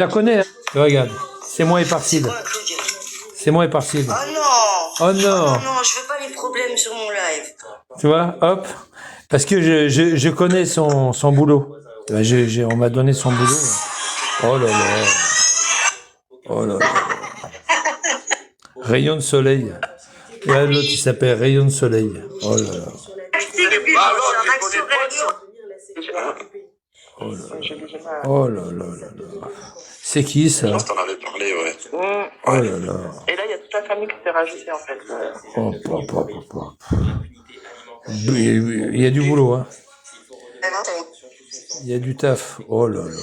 la connais, hein. Regarde, c'est moi et Parcide. C'est moi et Parcide. Oh non. Oh non. Oh non, je veux pas les problèmes sur mon live. Tu vois, hop. Parce que je connais son boulot. On m'a donné son boulot. Oh là là. Oh là là. Rayon de soleil. Là, l'autre, il s'appelle Rayon de soleil. Oh là là. Oh là là. Oh là là là là. C'est qui ça? Je t'en avais parlé, ouais. Oh là là. Et là, il y a toute la famille qui s'est rajoutée, en fait. Oh, papa. Il y a du boulot, hein. Il y a du taf. Oh là là.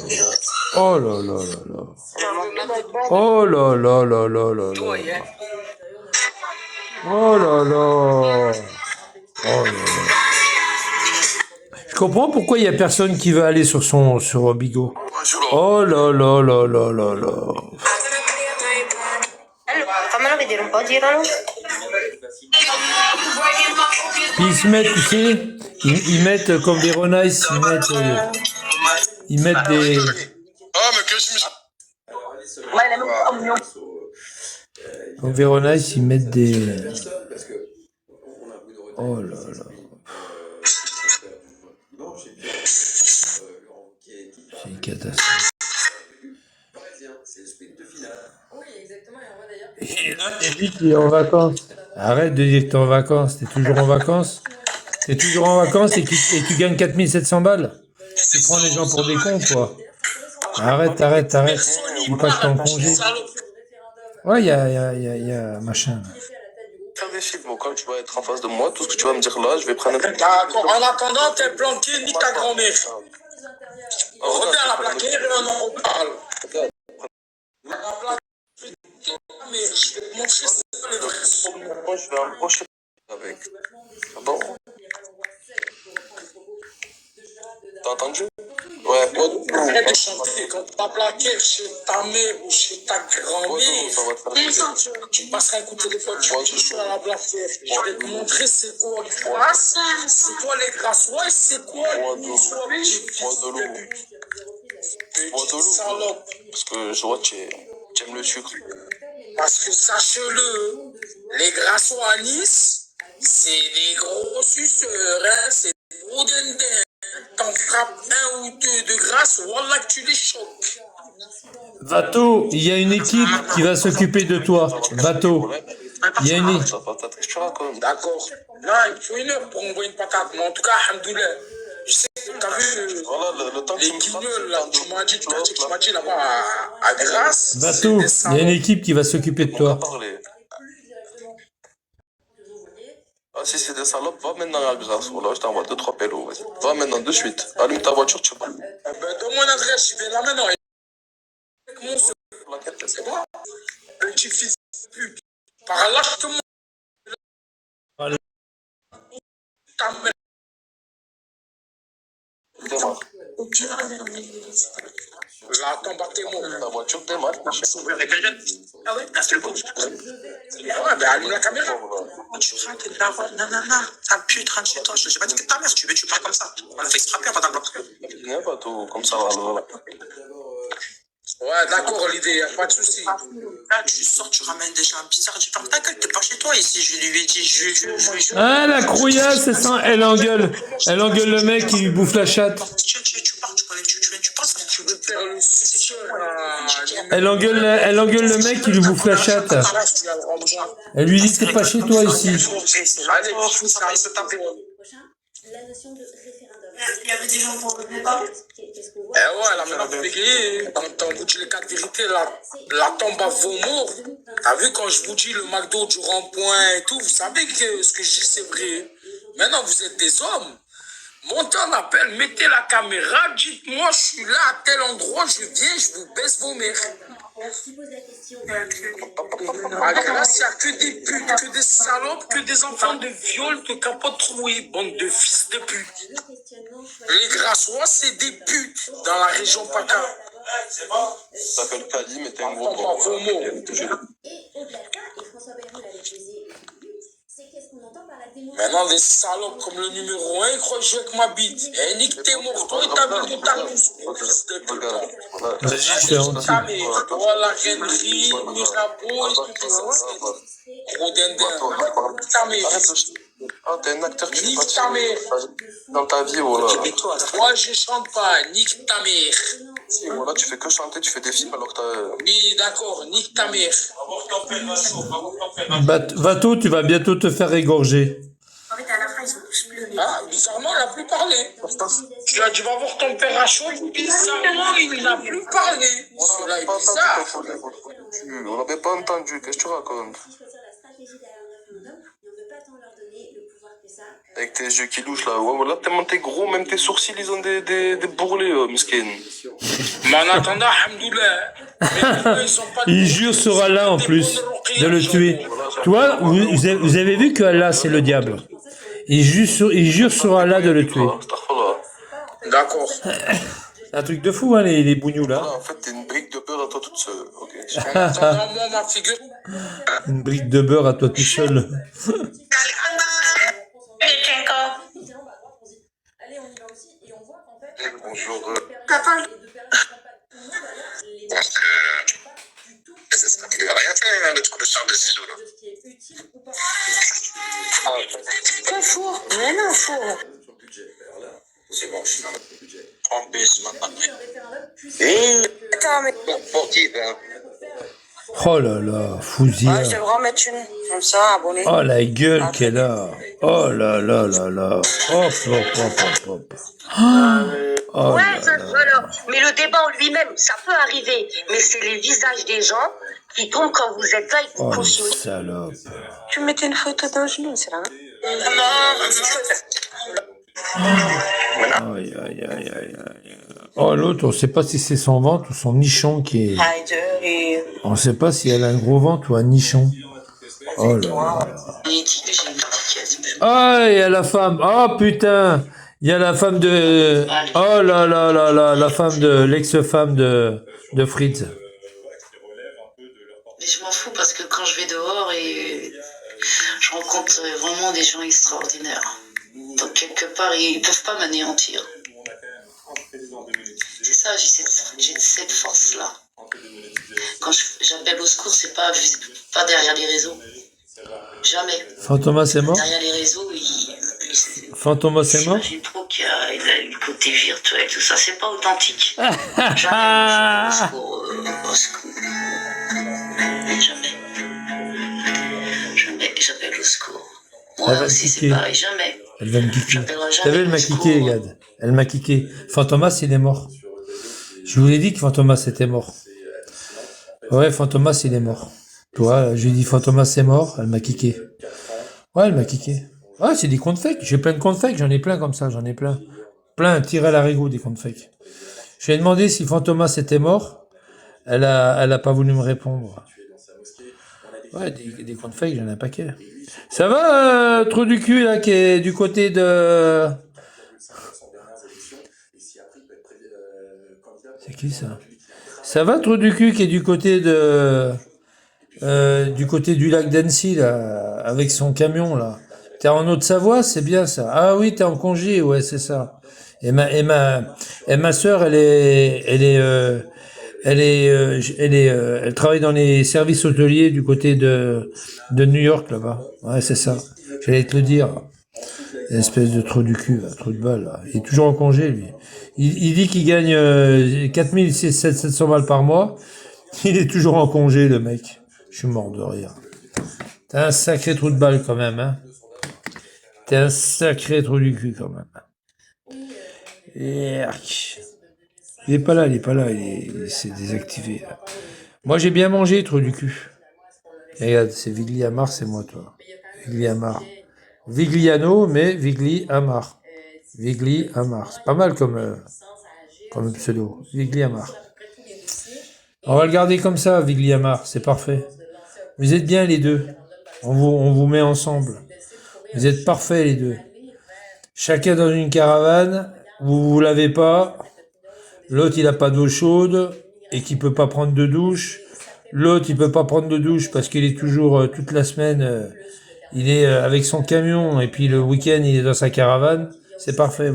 Oh là là là là. Oh là là là là là là. Oh là là. Oh là là. Je comprends pourquoi il y a personne qui veut aller sur Bigo. Oh là là là là là là. Fammelo vedere un po', giralo. Puis ils se mettent, tu sais, ils mettent comme des Ronice, ils mettent des... Comme Véronice, ils mettent des... Oh là là. C'est une catastrophe. Et là, t'es dit qu'il est en vacances. Arrête de dire que t'es en vacances. T'es toujours en vacances. T'es toujours en vacances et tu gagnes 4700 balles. Tu prends les gens pour des cons, quoi. Arrête. Dis pas que t'es en congé. Ouais, il y a machin. Faire des films, quand tu vas être en face de moi, tout ce que tu vas me dire là, je vais prendre... D'accord, en attendant, t'es planqué, nique ta grand-mère. Reviens à la plaquette et on en reparle. Mais je vais te montrer les vrais souvenirs. Moi, je vais approcher avec. Ah bon? T'as entendu? Ouais. Arrête de chanter quand t'as plaqué chez ta mère ou chez ta grand-mère. Tu passeras un coup de téléphone, tu suis à la plaquette. Je vais te montrer c'est quoi les grâces. C'est quoi les grâces. Ouais, c'est quoi les soirées. Bois de l'eau. Petite salope. Parce que je vois que tu aimes le sucre. Parce que sache-le, les grassos à Nice, c'est des gros suceurs, hein, c'est des gros dindins. T'en frappes un ou deux de grâce, voilà que tu les choques. Vato, il y a une équipe qui va s'occuper de toi. Vato, il y a une... D'accord. Là, il faut une heure pour envoyer une patate, mais en tout cas, alhamdoulilah. Je sais que t'as vu les guignols, là, tu m'as dit là-bas à Grasse. Vato, il y a une équipe qui va s'occuper de toi. Ah, si c'est des salopes, va maintenant à Grasse. Voilà, je t'envoie 2-3 pélos. Vas-y. Va maintenant de suite. Allume ta voiture, tu vas. Donne mon adresse, je vais là maintenant. C'est bon? Petit fils de pute. Par là, je te montre. Ta mère. Démarre. Là, tombe à tes mots. Ta voiture démarre. Ah ouais, là, c'est le bon. Ouais, ben allume la caméra. Tu rates une daronne, nanana, sale pute, rentre chez toi. J'ai pas dit que ta mère, si tu veux, tu parles comme ça. On a fait exprès, on va dans le bloc. Il n'y a pas tout comme ça. Voilà. Ouais, d'accord, l'idée, y'a pas de souci. Là, tu sors, tu ramènes des gens bizarres, tu fermes ta gueule, t'es pas chez toi ici. Je lui ai dit, je. Ah, la crouillasse, c'est ça, elle engueule le mec qui lui bouffe la chatte. Tu pars, tu connais, tu penses que tu veux faire le suceur. Elle engueule le mec qui lui bouffe la chatte. Elle lui dit, t'es pas chez toi ici. Allez, ça se taper. La notion de référendum. Il y avait des gens pour le débat. Eh ouais, là maintenant vous bégayez. Quand on vous dit les 4 vérités, la tombe à vos morts. T'as vu quand je vous dis le McDo du rond-point et tout, vous savez que ce que je dis c'est vrai. Maintenant vous êtes des hommes. Montez en appel, mettez la caméra, dites-moi je suis là à tel endroit, je viens, je vous baisse vos mères. Qui pose la question À Grasse, il n'y a que des putes, que des salopes, que des enfants de viol, de capotes trouées, bande de fils de pute. Les Grassois, c'est des putes dans la région PACA. C'est bon. Ça s'appelle Kali, mais t'es un gros bon. Et au-delà de ça, et François Bayrou l'avait posé, c'est qu'est-ce qu'on entend par la Maintenant, des salopes comme le numéro 1, ils croient que je joue avec ma bite. Et nique tes morceaux et ta bite de ta douce, fils de Regarde, putain. voilà. Vas-y, je fais entier. Ta mère, toi, la reinerie, Mirabeau et toutes les anciennes. Gros dindin, nique ta mère. Arrête de... Ah, t'es un acteur, tu fais pas Nique ta mère. dans ta vie, voilà. Et toi, Moi, je chante pas, nique ta mère. Si, voilà, tu fais que chanter, tu fais des films alors que t'as... Oui, d'accord, nique ta mère. Vato, tu vas bientôt te faire égorger. En fait, à la fin, ils sont tous pleurés. Ah, bizarrement, il n'a plus parlé. Tu as dû vas voir ton père à chaud, bizarrement, il n'a plus parlé. On Cela n'avait est pas entendu bizarre. ton folie, on n'avait pas entendu, qu'est-ce que tu racontes? Qui choisir la stratégie derrière le référendum, et on ne veut pas tant leur donner le pouvoir que ça. Avec tes yeux qui louchent là, ouais, voilà, tellement t'es gros, même tes sourcils ils ont des bourrelets, miskin. Mais en attendant, alhamdoulilah. Il jure sur Allah en plus de le tuer. Toi, vous avez vu que Allah c'est le diable. Il jure sur Allah de le tuer. D'accord. Un truc de fou, hein, les bougnous là. En fait, t'es une brique de beurre à toi toute seule, ok. En attendant, moi, ma figure. Une brique de beurre à toi tout seul. Allez, on y va aussi, et on voit qu'en fait, Bonjour. il va rien faire, le truc de Charles de Ciseaux, là. ce qui est utile ou pas. Quel four? Mais non, four. C'est bon, je suis dans le budget. En bus, maintenant. Attends, mais. Sportif, hein. Oh là là, Fouzia. Ouais, je devrais en mettre une. Comme ça, abonné. Oh la gueule qu'elle a. Oh là là là là. Hop, hop, hop, hop, hop. Oh Ouais, là là. voilà. Mais le débat en lui-même, ça peut arriver. Mais c'est les visages des gens qui tombent quand vous êtes là et que vous Oh les cautionnez. salopes. Tu mettais une photo d'un genou, c'est là. Aïe, aïe, aïe, aïe, aïe. Oh l'autre, on sait pas si c'est son ventre ou son nichon qui est... On sait pas si elle a un gros ventre ou un nichon. Oh là là. Ah, il y a la femme. Oh putain. Il y a la femme de... Oh là là là là. La femme de... L'ex-femme de Fritz. Mais je m'en fous parce que quand je vais dehors et je rencontre vraiment des gens extraordinaires. Donc quelque part, ils peuvent pas m'anéantir. C'est ça, j'ai cette force-là. Quand j'appelle au secours, c'est pas derrière les réseaux. Jamais. Fantomas est mort? Derrière les réseaux, Fantomas est mort? j'imagine trop qu'il a le côté virtuel, tout ça, c'est pas authentique. Jamais j'appelle au secours. Jamais. Jamais j'appelle au secours. Moi Elle va aussi, kicker. c'est pareil, jamais. Elle va me kicker. J'appellerai T'as vu, jamais elle m'a au kické, secours. regarde. Elle m'a kické. Fantomas, il est mort. Je vous l'ai dit que Fantomas était mort. Ouais, Fantomas, il est mort. Toi, je lui ai dit Fantomas est mort, elle m'a kické. Ouais, elle m'a kické. Ouais, c'est des comptes fake. J'ai plein de comptes fake, j'en ai plein comme ça, j'en ai plein. Plein, tiré à l'arigot des comptes fake. Je lui ai demandé si Fantomas était mort. Elle a pas voulu me répondre. Ouais, des comptes fake, j'en ai un paquet. Ça va, trou du cul, là, qui est du côté de... C'est qui, ça? Ça va, trou du cul, qui est du côté de... du côté du lac d'Annecy, là, avec son camion, là. T'es en Haute-Savoie, c'est bien, ça. Ah oui, t'es en congé, ouais, c'est ça. Et ma sœur, elle travaille dans les services hôteliers du côté de New York, là-bas. Ouais, c'est ça. J'allais te le dire. Une espèce de trou du cul, là, trou de balle, là. Il est toujours en congé, lui. Il dit qu'il gagne 4700 balles par mois. Il est toujours en congé, le mec. Je suis mort de rire. T'es un sacré trou de balle, quand même, hein. T'es un sacré trou du cul, quand même. Erk. Il est pas là, il s'est désactivé. Là. Moi, j'ai bien mangé, trou du cul. Et regarde, c'est Vigli Amar, c'est moi, toi. Vigli Amar. Vigliano, mais Vigli Amar. Vigli Amar. C'est pas mal comme pseudo. Vigli Amar. On va le garder comme ça, Vigli Amar. C'est parfait. Vous êtes bien, les deux. On vous met ensemble. Vous êtes parfaits, les deux. Chacun dans une caravane. Vous l'avez pas. L'autre, il a pas d'eau chaude et qui peut pas prendre de douche. L'autre, il peut pas prendre de douche parce qu'il est toujours toute la semaine, il est avec son camion et puis le week-end il est dans sa caravane, c'est parfait.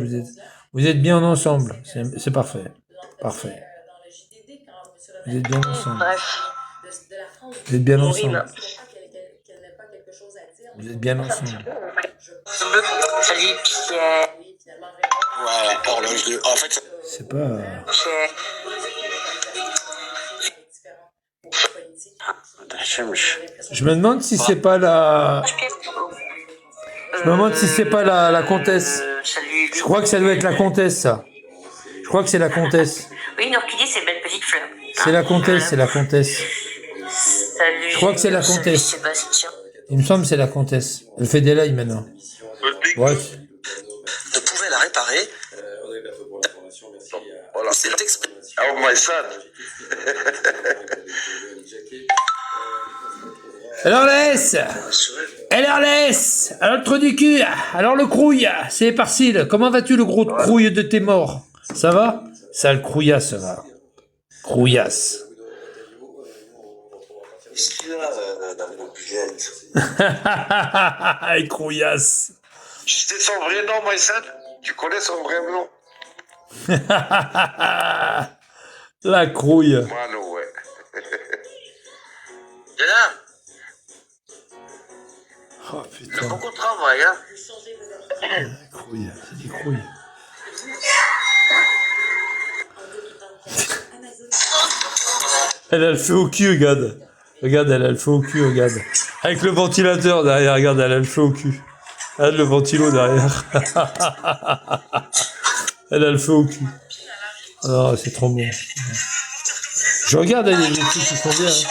Vous êtes bien ensemble, c'est parfait, parfait. Vous êtes bien ensemble. Bref, Vous êtes bien on ensemble. rime. Vous êtes bien ensemble. Salut Pierre. Voilà, horloge de. En fait, C'est pas. Pierre. Je me demande si c'est pas la. Je me demande si c'est pas la comtesse. Salut. Je crois que ça doit être la comtesse, ça. Je crois que c'est la comtesse. Oui, une orchidée, c'est belle petite fleur. C'est la comtesse, c'est la comtesse. Salut. Je crois que c'est la Salut, comtesse. Sébastien. Il me semble que c'est la comtesse. Elle fait des lives maintenant. Bref. ne pouvait la réparer. Voilà. C'est exprès. Oh my son. Alors laisse. Alors laisse. Alors le trou du cul. Alors le crouille. C'est Parcile. Comment vas-tu le gros crouille de tes morts? Ça va? Ça le crouillasse, ça va. Crouillasse. Qu'est-ce qu'il y a dans vos buvette? Et crouillasse. C'est son vrai nom, my son. Tu connais son vrai nom? La crouille. Mano, ouais. Là, Oh putain. beaucoup de travail, hein. Crouille. C'est des crouilles. Elle a le feu au cul, regarde. Regarde, elle a le feu au cul, regarde. Avec le ventilateur derrière, regarde, elle a le feu au cul. Regarde le ventilo derrière. Elle a le feu au cul. Oh, c'est trop bon. Je regarde, il y a des trucs qui sont bien. Hein.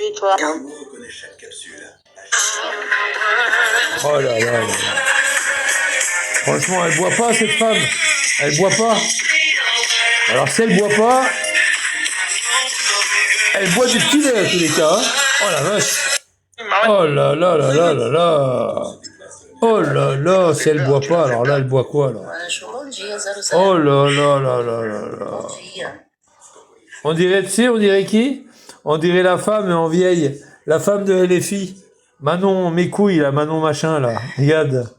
Et toi? Oh là là là là. Franchement, elle boit pas, cette femme. Elle boit pas. Alors, si elle boit pas, elle boit du petit lait, à tous les cas. Hein. Oh la vache. Oh là là là là là là. Oh là là, si elle boit pas, alors là, elle boit quoi, alors? Oh là là là là là là. On dirait, tu sais, on dirait qui? On dirait la femme en vieille. La femme de LFI. Manon, mes couilles, là, Manon machin, là. Regarde.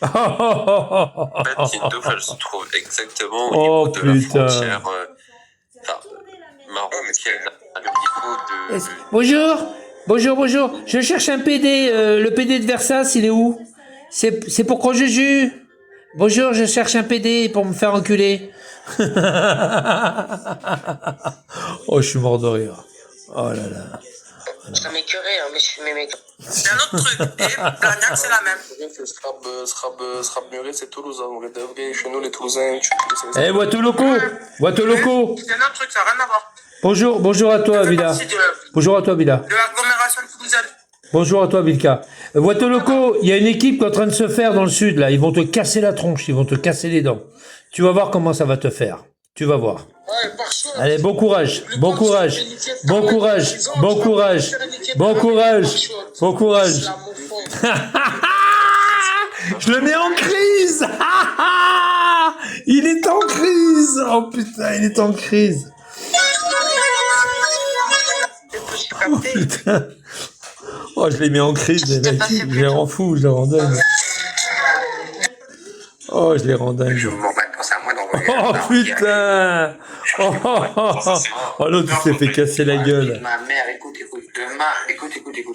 En fait, Tindouf, elle se trouve exactement au Oh, niveau de la putain. frontière marocaine, au niveau de... Bonjour. Bonjour, bonjour. Je cherche un PD. Le PD de Versailles, il est où? C'est pour quand Juju. Bonjour, je cherche un PD pour me faire enculer. Oh, je suis mort de rire. Oh là là. Ça m'écœurait, hein, mais je suis mémé. C'est un autre truc. Et Blagnac, c'est la même. Srab Muré, c'est Toulouse. En vrai de vrai, chez nous, les Toulousains, Eh, Boîte Loco. Boîte Loco. C'est un autre truc, ça n'a rien à voir. Bonjour, bonjour à toi, Ça fait Villa. partie Bonjour à toi, Villa. de l'agglomération toulousaine. Bonjour à toi, Vilka. Boîte Loco, il y a une équipe qui est en train de se faire dans le sud, là. Ils vont te casser la tronche, ils vont te casser les dents. Tu vas voir comment ça va te faire. Tu vas voir. Ouais, par choix. Allez, bon courage, bon courage, bon courage, bon courage, bon courage, bon courage. Je le mets en crise. Il est en crise. Oh putain, il est en crise. Oh putain. Oh, je les mets en crise, les mecs. Je les rends fous, je les rends dingues. Oh, je les rends dingues. Oh putain. Oh, oh, oh, oh. Oh, l'autre, il s'est fait casser la gueule. Ma mère, écoute, demain, écoute, frérot,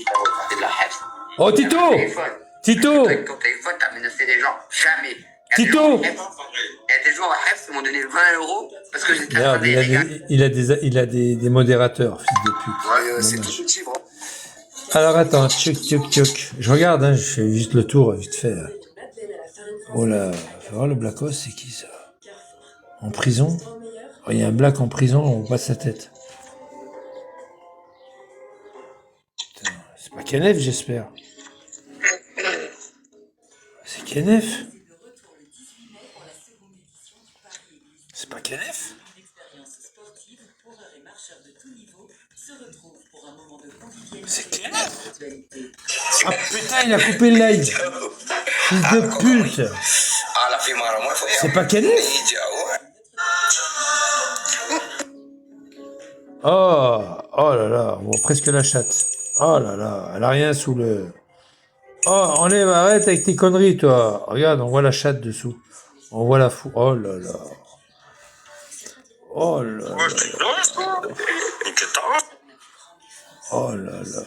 c'est de la haine. Oh, Tito. Tito. Avec ton téléphone, t'as menacé des gens, jamais. Tito. Il y a des jours à Hef, ils m'ont donné 20 € parce que j'étais Regarde, il a des modérateurs, fils de pute. Ouais, c'est tout petit, bro. Alors attends, tchouk, tchouk, tchouk. Je regarde, hein, je fais juste le tour, vite fait. Oh là, faut voir le Blackos, c'est qui ça? En prison? Oh, il y a un Black en prison, on voit sa tête. Putain, c'est pas Kenef, j'espère. C'est Kenef? C'est pas Kenef? C'est Kenef? Ah putain, il a coupé le live. Fils de pute. C'est pas Kenef? Oh, Oh là là, on voit presque la chatte. Oh là là, elle a rien sous le... Oh, enlève, arrête avec tes conneries, toi. Regarde, on voit la chatte dessous. On voit la fou. Oh là là. Oh là là. Oh là là.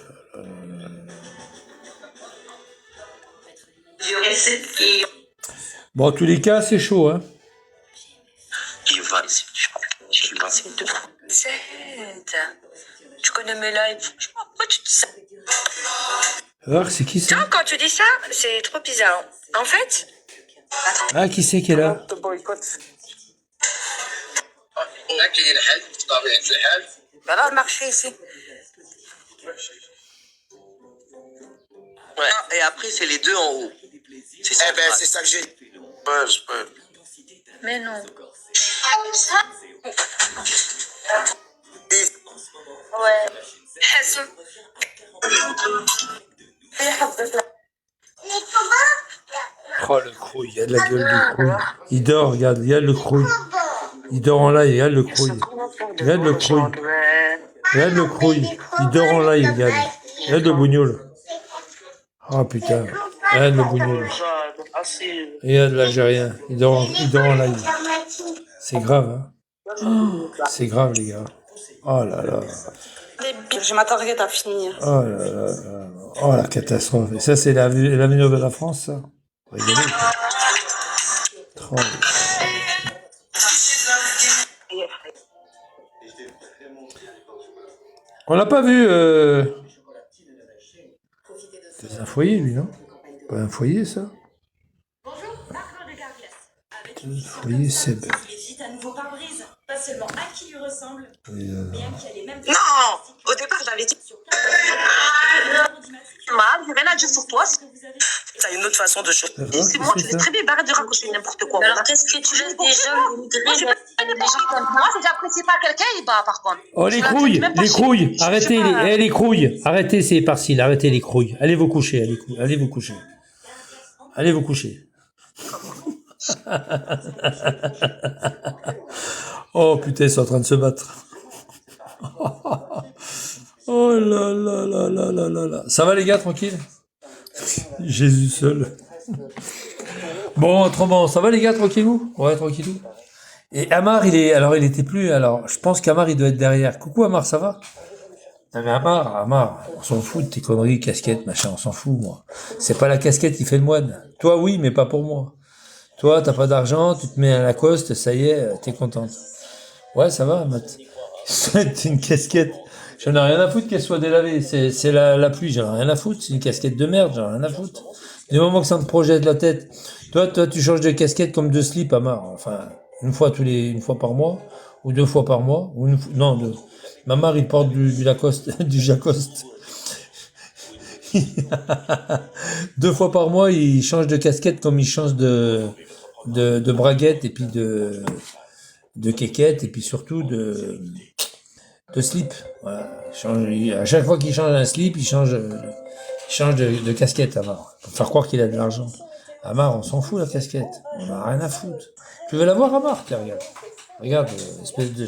Bon, en tous les cas, c'est chaud, hein. Tu connais mes lives. Pourquoi tu dis ça? Alors, c'est qui ça? Tiens, quand tu dis ça, c'est trop bizarre. En fait, Ah, qui c'est qui est là? va voir le marché ici. Ouais. Et après, c'est les deux en haut. C'est ça, c'est ça que j'ai. Mais non. Ouais. Oh, le crouille, il y a de la gueule du crouille. Il dort, regarde, il y a le crouille. Il dort en live, regarde le crouille. Regarde le crouille. Regarde le crouille. Il dort en live, regarde. Regarde le bougnoul. Oh putain. Regarde le bougnoul. Regarde l'Algérien. Il dort en live. C'est grave, hein. C'est grave, les gars. Oh là là. Je m'attendrai à finir. Oh là là là. Oh la catastrophe. Et ça, c'est l'avenir de la France, ça. Rigolez, quoi. Oh, on l'a pas vu. C'est un foyer, lui, non? Pas un foyer, ça? Putain, foyer Seb. Brigitte à nouveau par Brise, pas seulement à qui lui ressemble, mais à qui a les mêmes... Non, au départ, j'avais dit. Je vais rien à dire sur toi. T'as une autre façon de chauffer. C'est moi, tu fais très bien, arrête de raconter n'importe quoi. Alors, qu'est-ce que tu veux des gens Moi, si j'apprécie pas quelqu'un, il bat, par contre. Oh, les couilles, les couilles, arrêtez, les couilles, arrêtez, c'est par-ci, arrêtez les couilles. Allez vous coucher, allez vous coucher. Allez vous coucher. Oh putain, ils sont en train de se battre. Oh là là là là là là là. Ça va les gars, tranquille? Jésus seul. Bon, autrement, ça va les gars, tranquillou? Ouais, tranquillou. Et Amar, il était plus, je pense qu'Amar, il doit être derrière. Coucou Amar, ça va? Non mais Amar, on s'en fout de tes conneries, casquettes, machin, on s'en fout, moi. C'est pas la casquette qui fait le moine. Toi, oui, mais pas pour moi. Toi, t'as pas d'argent, tu te mets à Lacoste, ça y est, t'es contente. Ouais, ça va, Matt. C'est une casquette. J'en ai rien à foutre qu'elle soit délavée. C'est la pluie, j'en ai rien à foutre. C'est une casquette de merde, j'en ai rien à foutre. Du moment que ça me projette la tête. Toi, tu changes de casquette comme de slip, Amar. Enfin, une fois par mois, ou 2 fois par mois, ou deux. Amar, il porte du Lacoste, du Jacoste. 2 fois par mois, il change de casquette comme il change de braguette et puis de quéquette et puis surtout de slip. Voilà. À chaque fois qu'il change un slip, il change de casquette, Amar. Pour faire croire qu'il a de l'argent. Amar, on s'en fout la casquette. On a rien à foutre. Tu veux la voir, Amar? Tiens, regarde. Regarde, espèce de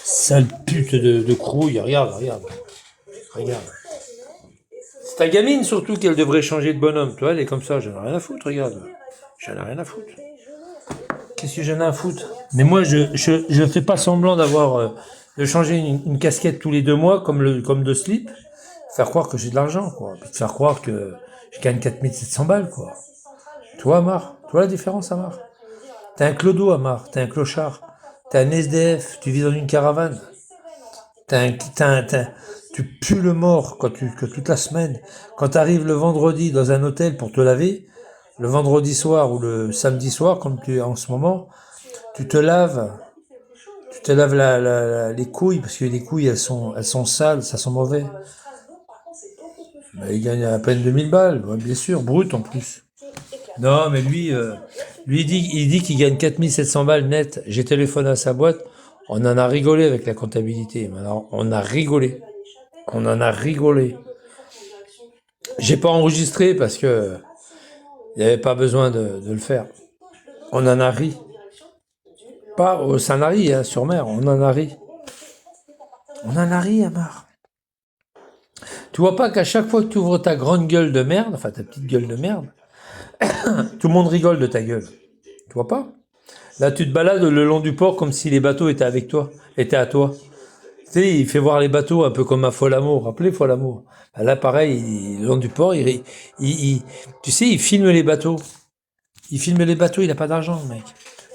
sale pute de crouille. Regarde. Regarde. C'est ta gamine surtout qu'elle devrait changer de bonhomme. Toi, elle est comme ça. J'en ai rien à foutre, regarde. J'en ai rien à foutre. Qu'est-ce que j'en ai à foutre? Mais moi, je fais pas semblant de changer une casquette tous les 2 mois comme de slip. Faire croire que j'ai de l'argent, quoi. Puis de faire croire que je gagne 4700 balles, quoi. Toi, Amar, tu vois la différence, Amar? T'es un clodo, Amar. T'es un clochard. T'es un SDF. Tu vis dans une caravane. Tu pues le mort que toute la semaine. Quand t'arrives le vendredi dans un hôtel pour te laver, le vendredi soir ou le samedi soir, comme tu es en ce moment, tu te laves les couilles, parce que les couilles, elles sont sales, ça sent mauvais. Mais il gagne à peine 2000 balles, ouais, bien sûr, brut en plus. Non, mais lui, il dit qu'il gagne 4700 balles net. J'ai téléphoné à sa boîte, on en a rigolé avec la comptabilité. Alors, on en a rigolé. J'ai pas enregistré parce que il n'y avait pas besoin de le faire. On en a ri. Pas au Sanary, hein, sur mer, on en a ri. On en a ri, Amar. Tu vois pas qu'à chaque fois que tu ouvres ta grande gueule de merde, enfin ta petite gueule de merde, tout le monde rigole de ta gueule. Tu vois pas? Là, tu te balades le long du port comme si les bateaux étaient avec toi, étaient à toi. Tu sais, il fait voir les bateaux un peu comme un Fol Amour. Rappelez Fol Amour. Là, pareil, le long du port, tu sais, il filme les bateaux. Il filme les bateaux, il a pas d'argent, mec.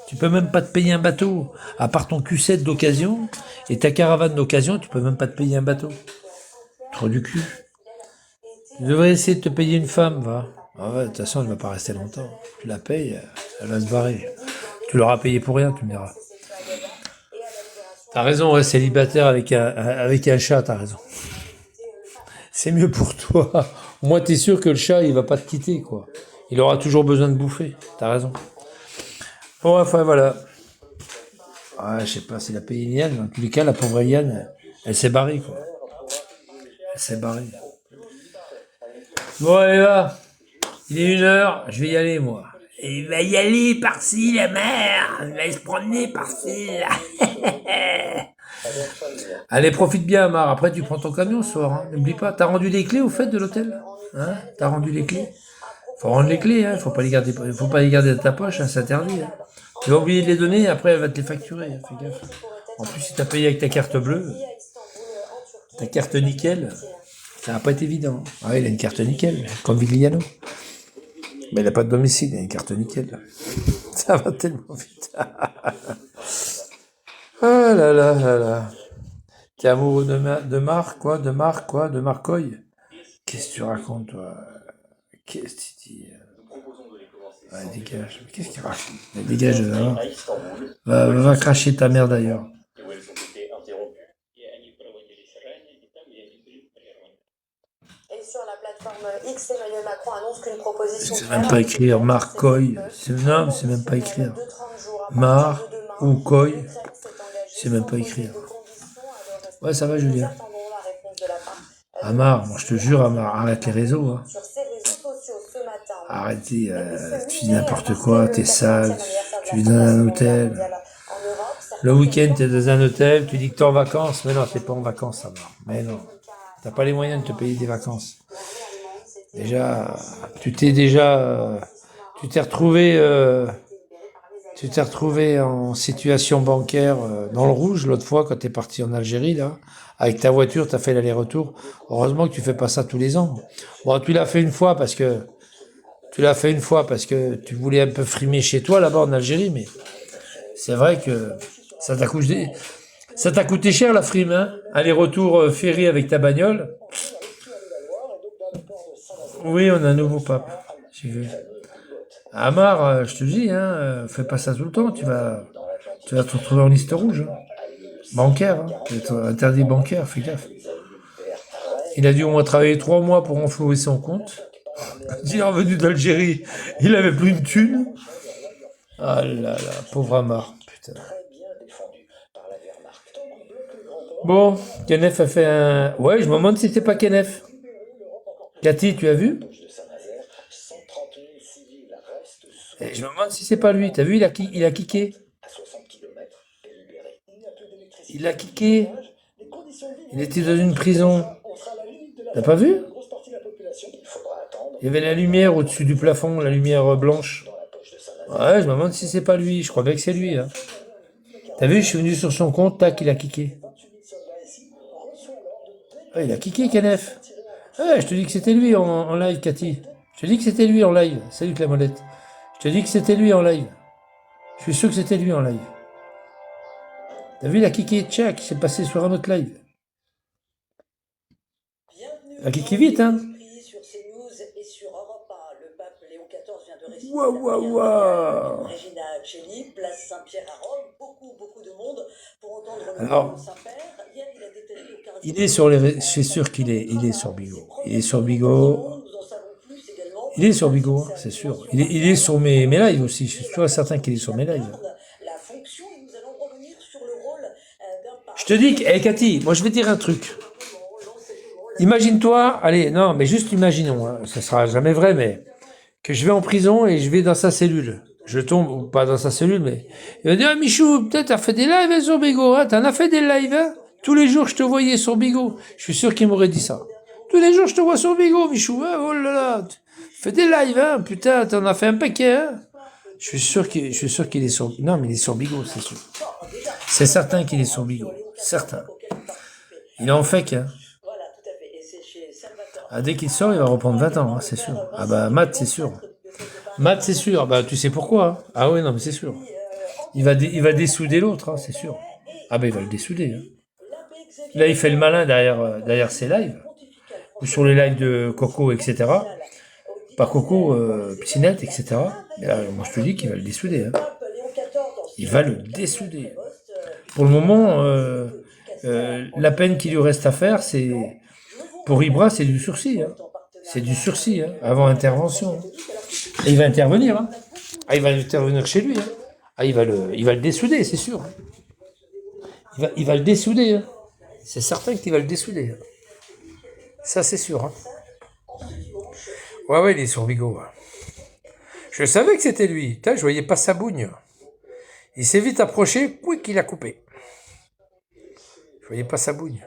Tu peux même pas te payer un bateau. À part ton Q7 d'occasion et ta caravane d'occasion, tu peux même pas te payer un bateau. Trop du cul. Tu devrais essayer de te payer une femme, va. Ah ouais, de toute façon, elle va pas rester longtemps. Tu la payes, elle va se barrer. Tu l'auras payé pour rien, tu me diras. T'as raison, ouais, célibataire avec un chat, t'as raison. C'est mieux pour toi. Au moins, t'es sûr que le chat, il va pas te quitter, quoi. Il aura toujours besoin de bouffer. T'as raison. Bon, enfin, voilà. Ouais, je sais pas s'il a payé Yann. Dans tous les cas, la pauvre Yann, elle s'est barrée, quoi. Elle s'est barrée. Bon, allez, va. Il est 1h, je vais y aller, moi. Et il va y aller par-ci, la mère. Il va se promener par-ci, là. Allez, profite bien, Amar. Après, tu prends ton camion ce soir. Hein. N'oublie pas. T'as rendu les clés au fait de l'hôtel? Hein? T'as rendu les clés? Faut rendre les clés, hein. Faut pas les garder dans ta poche, hein. C'est interdit. Hein. Tu vas oublier de les donner, après elle va te les facturer. Hein. Fais gaffe. En plus, si t'as payé avec ta carte bleue, ta carte nickel, ça va pas être évident. Ah, il a une carte nickel, comme Vigliano. Mais il n'a pas de domicile, il a une carte nickel. Ça va tellement vite. Ah là là là là. T'es amoureux de Marc, quoi? De Marcoy? Qu'est-ce que tu racontes, toi? Qu'est-ce que tu dis? Ouais, dégage. Mais qu'est-ce qu'il raconte? Dégage de là. Va cracher ta mère d'ailleurs. C'est même pas écrire Marcoy. Non, c'est même pas écrire. Mar ou Coy. C'est même pas écrire. Ouais, ça va, Julien. Amar, moi je te jure, Amar, arrête les réseaux. Hein. Arrêtez, tu dis n'importe quoi, t'es sale, tu vis dans un hôtel. Le week-end, t'es dans un hôtel, tu dis que t'es en vacances. Mais non, t'es pas en vacances, Amar. Mais non, t'as pas les moyens de te payer des vacances. Déjà, tu t'es retrouvé en situation bancaire dans le rouge l'autre fois quand t'es parti en Algérie, là. Avec ta voiture, t'as fait l'aller-retour. Heureusement que tu fais pas ça tous les ans. Bon, tu l'as fait une fois parce que tu voulais un peu frimer chez toi là-bas en Algérie, mais c'est vrai que ça t'a coûté cher la frime, hein. Aller-retour ferry avec ta bagnole. Oui, on a un nouveau pape. J'ai vu. Amar, je te dis, hein, fais pas ça tout le temps, tu vas te retrouver en liste rouge. Hein. Bancaire, hein. Tu vas être interdit bancaire, fais gaffe. Il a dû au moins travailler 3 mois pour renflouer son compte. Il est revenu d'Algérie, il avait plus une thune. Ah là là, pauvre Amar, putain. Bon, Kenneth a fait un... Ouais, je me demande si c'était pas Kenneth. Cathy, tu as vu? Et je me demande si c'est pas lui. T'as vu, il a kické. Il a kické. Il était dans une prison. T'as pas vu? Il y avait la lumière au-dessus du plafond, la lumière blanche. Ouais, je me demande si c'est pas lui. Je crois bien que c'est lui. Hein. T'as vu, je suis venu sur son compte, tac, il a kické. Ouais, il a kické, Kenneth. Ouais, je te dis que c'était lui en live, Cathy. Je te dis que c'était lui en live. Salut Clamolette. Je te dis que c'était lui en live. Je suis sûr que c'était lui en live. T'as vu, il a kické, tchac, il s'est passé sur un autre live. Il a kické vite, hein. Waouh, waouh, waouh. Alors, il est sur les... C'est sûr qu'il est, il est sur Bigo. Il est sur Bigo. Il est sur Bigo, c'est sûr. Il est sur mes lives aussi. Je suis sûr et certain qu'il est sur mes lives. Je te dis que, hey Cathy, moi je vais te dire un truc. Imagine-toi, allez, non, mais juste imaginons, hein, ça sera jamais vrai, mais que je vais en prison et je vais dans sa cellule. Je tombe, ou pas dans sa cellule, mais il va dire, ah, Michou, peut-être t'as fait des lives hein, sur Bigo, hein, t'en as fait des lives, hein? Tous les jours, je te voyais sur Bigot. Je suis sûr qu'il m'aurait dit ça. Tous les jours, je te vois sur Bigot, Michou. Hein, oh là là. Fais des lives, hein. Putain, t'en as fait un paquet, hein. Je suis sûr qu'il est sur... Non, mais il est sur Bigot, c'est sûr. C'est certain qu'il est sur Bigot. Certain. Il est en fake, hein. Ah, dès qu'il sort, il va reprendre 20 ans, hein, c'est sûr. Ah bah, Matt, c'est sûr. Matt, c'est sûr. Bah, tu sais pourquoi, hein. Ah oui, non, mais c'est sûr. Il va dessouder l'autre, hein, c'est sûr. Ah bah, il va le dessouder, hein. Là, il fait le malin derrière ses lives. Ou sur les lives de Coco, etc. Pas Coco, Psynet, etc. Mais là, moi, je te dis qu'il va le dessouder, hein. Il va le dessouder. Pour le moment, la peine qu'il lui reste à faire, c'est... Pour Ibra, c'est du sursis, hein. C'est du sursis, hein, avant intervention. Et il va intervenir, hein. Ah, il va intervenir chez lui, hein. Ah, il va le dessouder, c'est sûr. Il va le dessouder, hein. C'est certain qu'il va le dessouder, hein. Ça, c'est sûr, hein. Ouais, il est sur Bigot. Ouais. Je savais que c'était lui. Putain, je voyais pas sa bougne. Il s'est vite approché, quick, il a coupé. Je voyais pas sa bougne.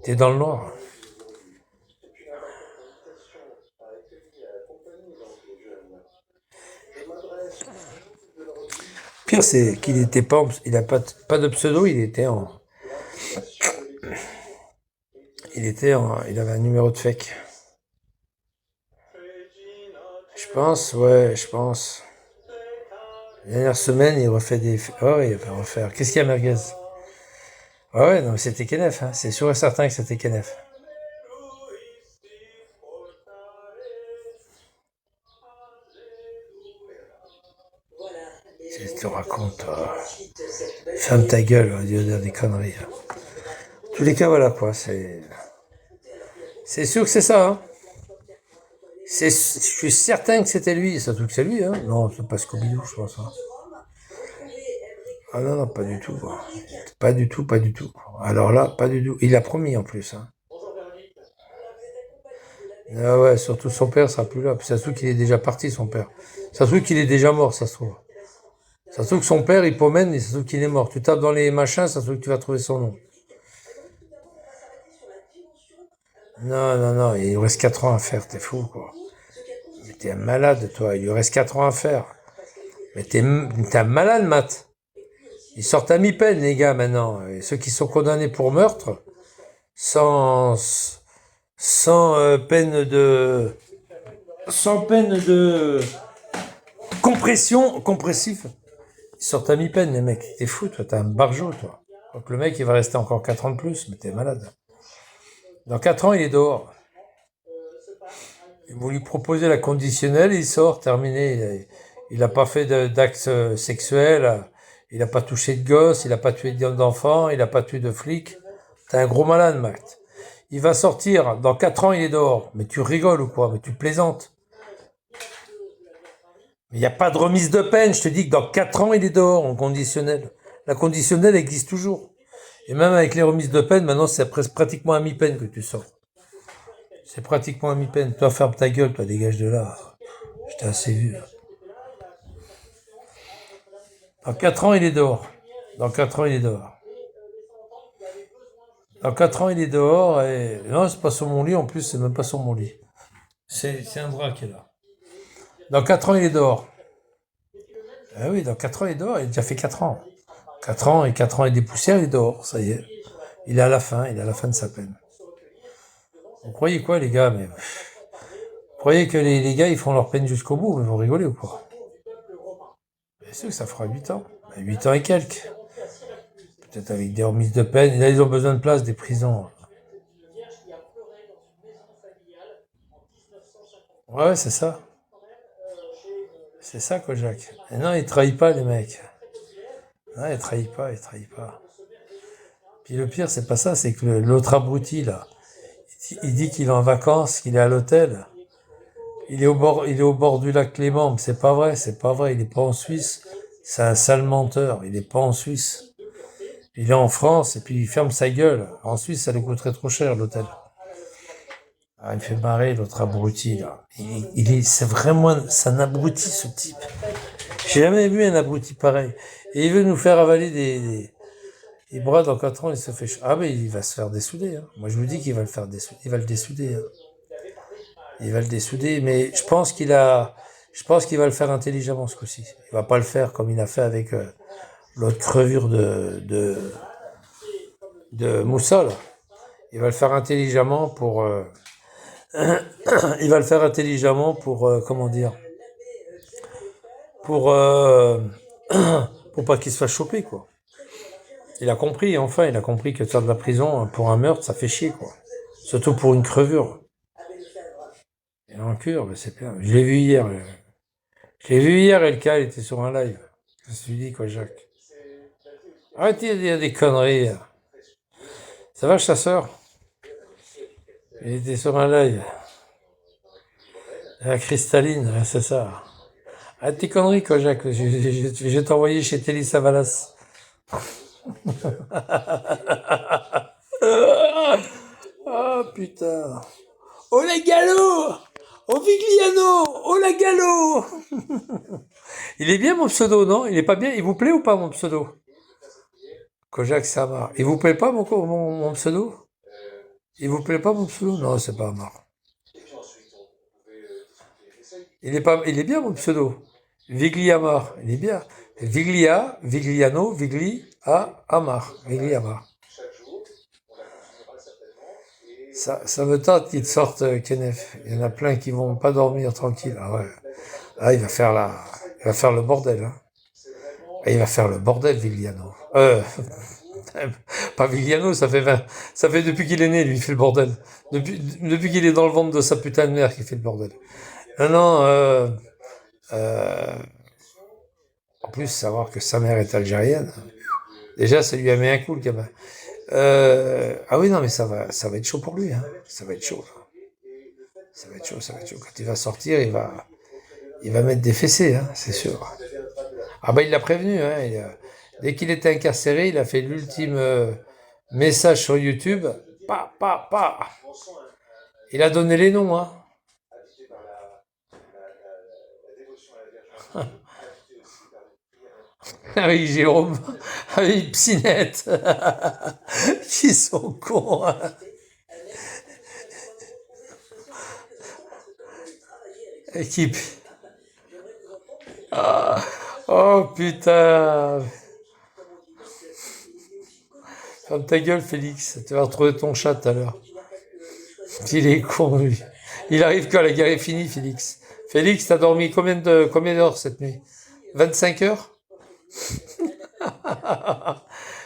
Il était dans le noir. Pire, c'est qu'il était pas, il a pas de pseudo, il avait un numéro de fake. Je pense. La dernière semaine, il refait des... Oh, il va refaire. Qu'est-ce qu'il y a, Merguez? Ouais, non, mais c'était Kenneth, hein. C'est sûr et certain que c'était Kenneth. Je te raconte, ferme ta gueule, on va dire des conneries. En tous les cas, voilà, quoi, c'est sûr que c'est ça, hein. Je suis certain que c'était lui, surtout que c'est lui, hein. Non, c'est pas Scooby-Doo, je pense, hein. Ah non, pas du tout, quoi. Pas du tout. Alors là, pas du tout. Il a promis, en plus, hein. Ah ouais, surtout son père sera plus là. Puis ça se trouve qu'il est déjà parti, son père. Ça se trouve qu'il est déjà mort, ça se trouve. Ça se trouve que son père, il promène, et ça se trouve qu'il est mort. Tu tapes dans les machins, ça se trouve que tu vas trouver son nom. Non, il lui reste 4 ans à faire, t'es fou, quoi. Mais t'es un malade, toi, il lui reste 4 ans à faire. Mais t'es un malade, Matt. Ils sortent à mi-peine, les gars, maintenant. Et ceux qui sont condamnés pour meurtre, sans peine de compressif. Ils sortent à mi-peine, les mecs. T'es fou, toi, t'es un barjot, toi. Donc le mec, il va rester encore 4 ans de plus, mais t'es malade. Dans 4 ans, il est dehors. Ils vont lui proposer la conditionnelle, il sort, terminé. Il n'a pas fait d'actes sexuels, il n'a pas touché de gosse, il n'a pas tué d'enfants, il n'a pas tué de flics. T'es un gros malade, Matt. Il va sortir, dans 4 ans, il est dehors. Mais tu rigoles ou quoi? Mais tu plaisantes. Il n'y a pas de remise de peine, je te dis que dans 4 ans, il est dehors, en conditionnel. La conditionnelle existe toujours. Et même avec les remises de peine, maintenant, c'est pratiquement à mi-peine que tu sors. C'est pratiquement à mi-peine. Toi, ferme ta gueule, toi, dégage de là. Je t'ai assez vu. Dans 4 ans, il est dehors. Dans 4 ans, il est dehors. Dans 4 ans, il est dehors et... Non, c'est pas sur mon lit, en plus, c'est même pas sur mon lit. C'est un drap qui est là. Dans 4 ans, il est dehors. Ah oui, dans 4 ans, il est dehors. Il a déjà fait 4 ans. 4 ans et des poussières, il est dehors. Ça y est. Il est à la fin de sa peine. Vous croyez quoi, les gars? Mais... Vous croyez que les gars, ils font leur peine jusqu'au bout? Mais vous rigolez ou quoi? Bien sûr que ça fera 8 ans. 8 ans et quelques. Peut-être avec des remises de peine. Et là, ils ont besoin de place, des prisons. Ouais, c'est ça. C'est ça, Kojak. Et non, il trahit pas, les mecs. Non, il trahit pas. Puis le pire, c'est pas ça, c'est que l'autre abruti, là, il dit qu'il est en vacances, qu'il est à l'hôtel. Il est au bord du lac Léman, mais c'est pas vrai, il est pas en Suisse. C'est un sale menteur, il est pas en Suisse. Il est en France, et puis il ferme sa gueule. En Suisse, ça lui coûterait trop cher, l'hôtel. Ah, il me fait marrer, l'autre abruti, là. C'est un abruti, ce type. J'ai jamais vu un abruti pareil. Et il veut nous faire avaler Il brade dans 4 ans, il se fait... Ah mais il va se faire dessouder. Hein. Moi je vous dis qu'il va le faire dessouder. Il va le dessouder. Hein. Il va le dessouder, mais je pense qu'il va le faire intelligemment ce coup-ci. Il va pas le faire comme il a fait avec l'autre crevure de Moussa, là. Il va le faire intelligemment pour... il va le faire intelligemment pour... comment dire, pour pas qu'il se fasse choper, quoi. Il a compris, enfin, il a compris que faire de la prison pour un meurtre, ça fait chier, quoi. Surtout pour une crevure. Il est en cure, mais c'est bien. Je l'ai vu hier. Elka, il était sur un live. Je me suis dit, quoi, Jacques. Arrêtez de dire des conneries. Ça va, chasseur? Il était sur un live. La cristalline, ouais, c'est ça. Arrête tes conneries, quoi, Jacques. Je vais t'envoyer chez Télis Savalas. Ah, putain. Oh, la galop! Oh, Vigliano! Oh, la galop! Il est bien, mon pseudo, non? Il est pas bien? Il vous plaît ou pas, mon pseudo? Kojak Samar. Il vous plaît pas, mon pseudo? Il vous plaît pas, mon pseudo? Non, c'est pas Amar. Il est bien, mon pseudo. Vigliamar. Il est bien. Vigliano, Vigli, Amar. Vigliamar. Ça me tente qu'il sorte Kenef. Il y en a plein qui vont pas dormir tranquille. Ah ouais. Ah, il va faire le bordel, hein. Et il va faire le bordel, Vigliano. Pas Vigliano, ça fait depuis qu'il est né, lui, il fait le bordel. Depuis qu'il est dans le ventre de sa putain de mère qu'il fait le bordel. Non, en plus, savoir que sa mère est algérienne. Déjà, ça lui a mis un coup, le gamin. Ah oui, non, mais ça va être chaud pour lui, hein. Ça va être chaud. Ça va être chaud. Quand il va sortir, il va mettre des fessées, hein, c'est sûr. Ah bah, il l'a prévenu, hein. Dès qu'il était incarcéré, il a fait l'ultime message sur YouTube. Il a donné les noms, hein. Avec Jérôme, avec Psynette, qui sont cons. Hein. Équipe. Oh putain. Ferme ta gueule, Félix. Tu vas retrouver ton chat tout à l'heure. Il est con, lui. Il arrive quand la guerre est finie, Félix. Félix, t'as dormi combien d'heures cette nuit? 25 heures?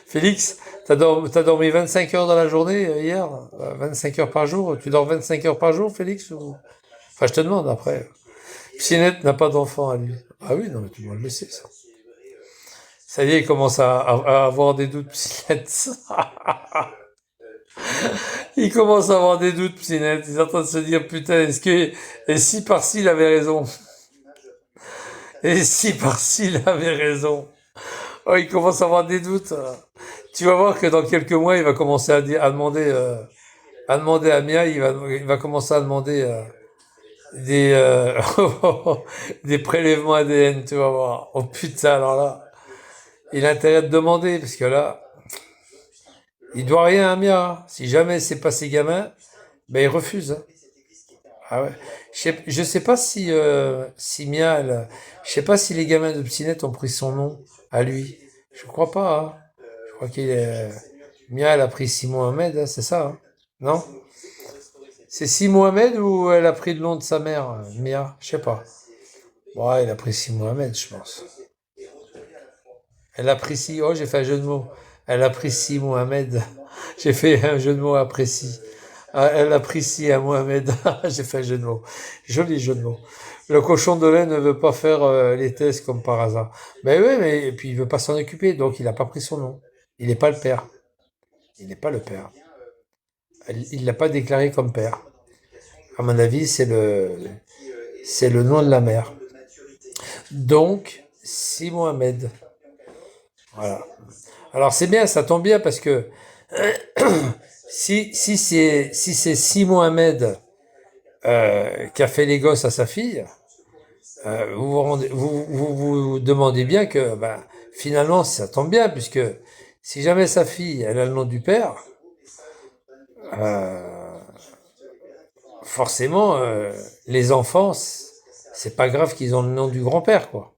Félix, t'as dormi 25 heures dans la journée hier? 25 heures par jour? Tu dors 25 heures par jour, Félix? Enfin, je te demande après. Psynette n'a pas d'enfant à lui. Ah oui, non, mais tout le monde le sait, ça. Ça y est, il commence à avoir des doutes, Psynette. Il commence à avoir des doutes, Psynette. Il est en train de se dire, putain, et si par-ci il avait raison? Et si par-ci il avait raison? Oh, il commence à avoir des doutes. Tu vas voir que dans quelques mois, il va commencer à demander à Mia, il va commencer à demander des prélèvements ADN, tu vas voir. Oh putain, alors là, il a intérêt de demander, parce que là, il doit rien à Mia. Si jamais c'est pas ses gamins, ben il refuse. Hein. Ah ouais. Je sais pas si Mia, je sais pas si les gamins de Psynette ont pris son nom à lui. Je crois pas. Hein. Je crois Mia, elle a pris Si Mohamed, hein, c'est ça. Hein. Non? C'est Si Mohamed ou elle a pris le nom de sa mère, Mia? Je sais pas. Ouais, elle a pris Si Mohamed, je pense. Elle apprécie. Oh, j'ai fait un jeu de mots. Elle apprécie Mohamed. J'ai fait un jeu de mots apprécie. Elle apprécie à Mohamed. J'ai fait un jeu de mots. Joli jeu de mots. Le cochon de lait ne veut pas faire les tests comme par hasard. Mais oui, et puis il veut pas s'en occuper, donc il n'a pas pris son nom. Il n'est pas le père. Il n'est pas le père. Il l'a pas déclaré comme père. À mon avis, c'est le nom de la mère. Donc, Si Mohamed. Voilà. Alors c'est bien, ça tombe bien parce que si c'est Si Mohamed qui a fait les gosses à sa fille, vous demandez bien que finalement ça tombe bien puisque Si jamais sa fille, elle a le nom du père, euh, forcément, les enfants, c'est pas grave qu'ils ont le nom du grand-père, quoi.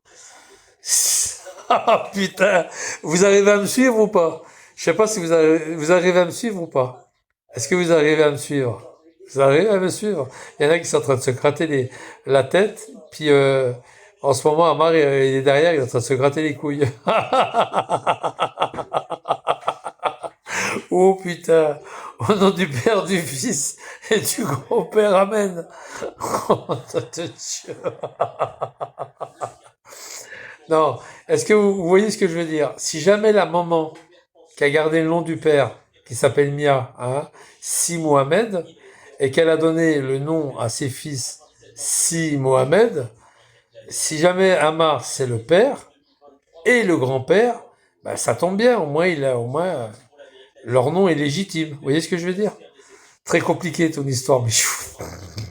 Ah putain, vous arrivez à me suivre ou pas? Je sais pas si vous arrivez à me suivre ou pas. Est-ce que vous arrivez à me suivre? Vous arrivez à me suivre? Il y en a qui sont en train de se gratter la tête, puis en ce moment, Amar, il est derrière, il est en train de se gratter les couilles. Oh putain, au nom du Père, du Fils et du grand-père, amen. Oh, nom de Dieu. Non, est-ce que vous voyez ce que je veux dire? Si jamais la maman qui a gardé le nom du père, qui s'appelle Mia, hein, Si Mohamed, et qu'elle a donné le nom à ses fils Si Mohamed, si jamais Amar c'est le père et le grand-père, bah, ça tombe bien, au moins leur nom est légitime. Vous voyez ce que je veux dire? Très compliqué ton histoire, mais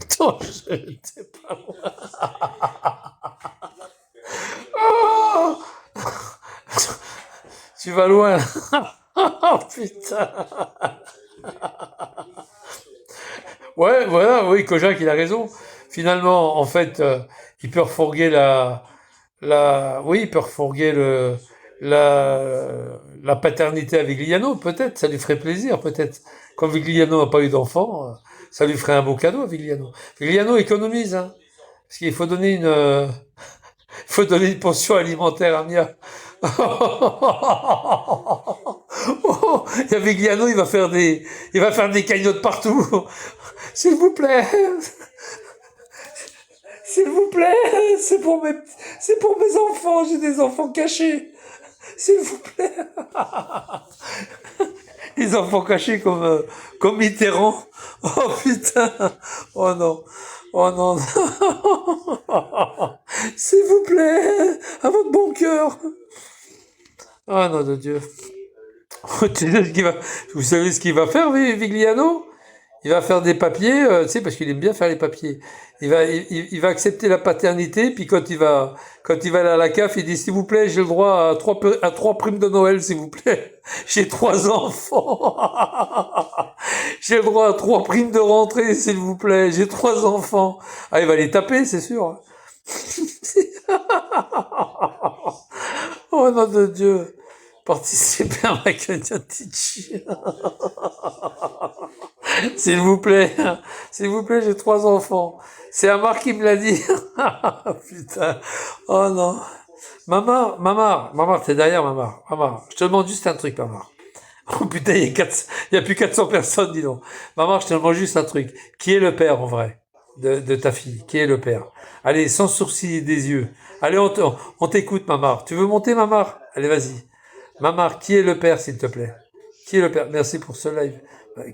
Attends, je sais pas moi. Oh tu vas loin. Oh putain. Ouais, voilà, oui, Kojak, il a raison. Finalement, en fait, il peut refourguer oui, il peut refourguer la paternité à Vigliano, peut-être, ça lui ferait plaisir, peut-être. Comme Vigliano n'a pas eu d'enfant, ça lui ferait un beau cadeau à Vigliano. Vigliano économise, hein. Parce qu'il faut donner une pension alimentaire à Mia. Oh, il y a Vigliano, il va faire des cagnottes partout. S'il vous plaît. S'il vous plaît, c'est pour mes enfants, j'ai des enfants cachés. S'il vous plaît. Les enfants cachés comme Mitterrand. Oh putain. Oh non. Oh non. S'il vous plaît, à votre bon cœur. Oh non de Dieu. Vous savez ce qu'il va faire, Vigliano? Il va faire des papiers, tu sais, parce qu'il aime bien faire les papiers. Il va accepter la paternité, puis quand il va aller à la CAF, il dit, s'il vous plaît, j'ai le droit à 3 primes de Noël, s'il vous plaît. J'ai 3 enfants. J'ai le droit à 3 primes de rentrée, s'il vous plaît. J'ai 3 enfants. Ah, il va les taper, c'est sûr. Oh, nom de Dieu. Participer à ma cagnotte Tichy. S'il vous plaît, j'ai 3 enfants. C'est Amar qui me l'a dit. Putain. Oh non. Mamar, t'es derrière, Mamar. Je te demande juste un truc, Mamar. Oh putain, il y a plus 400 personnes, dis donc. Mamar, je te demande juste un truc. Qui est le père, en vrai, de ta fille? Qui est le père? Allez, sans sourcils des yeux. Allez, on t'écoute, Mamar. Tu veux monter, Mamar? Allez, vas-y. Mamar, qui est le père, s'il te plaît? Qui est le père? Merci pour ce live.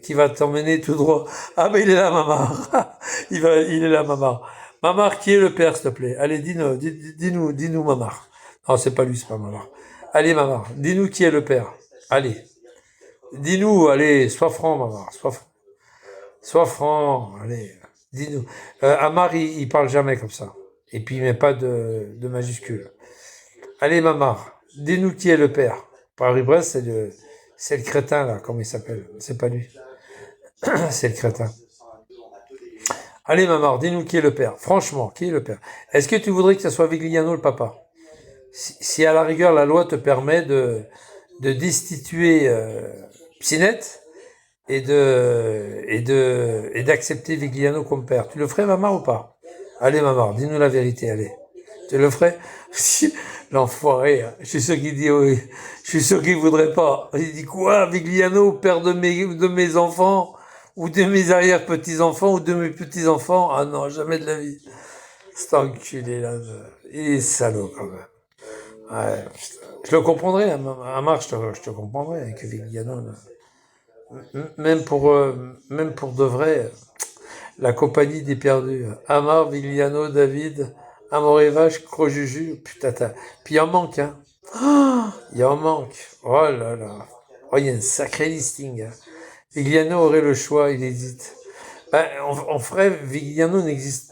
Qui va t'emmener tout droit. Ah, mais il est là, Mamar. Il est là, Mamar. Mamar, qui est le père, s'il te plaît? Allez, dis-nous, Mamar. Non, c'est pas lui, c'est pas Mamar. Allez, Mamar, dis-nous qui est le père. Allez. Dis-nous, allez, sois franc, Mamar. Sois franc, allez. Dis-nous. Amar, il parle jamais comme ça. Et puis, il met pas de majuscule. Allez, Mamar. Dis-nous qui est le père. Paris-Brest, c'est le crétin, là, comment il s'appelle? C'est pas lui. C'est le crétin. Allez, Mamar, dis-nous qui est le père. Franchement, qui est le père? Est-ce que tu voudrais que ce soit Vigliano le papa? Si à la rigueur, la loi te permet de destituer Psinette et d'accepter Vigliano comme père. Tu le ferais, Mamar, ou pas? Allez, Mamar, dis-nous la vérité, allez. Tu le ferais? L'enfoiré, je suis sûr qu'il dit oui. Je suis sûr qu'il voudrait pas. Il dit quoi, Vigliano, père de mes enfants, ou de mes arrière-petits-enfants, ou de mes petits-enfants? Ah non, jamais de la vie. Cet enculé là, il est salaud quand même. Ouais, je le comprendrais, Amar, je te comprendrais, que Vigliano, même pour de vrai, la compagnie des perdus. Amar, Vigliano, David, Amorevache, Crojuju, putain, puis il en manque, hein. Oh, il en manque. Oh là là. Oh, il y a un sacré listing, hein. Vigliano aurait le choix, il hésite. Ben, on ferait, Vigliano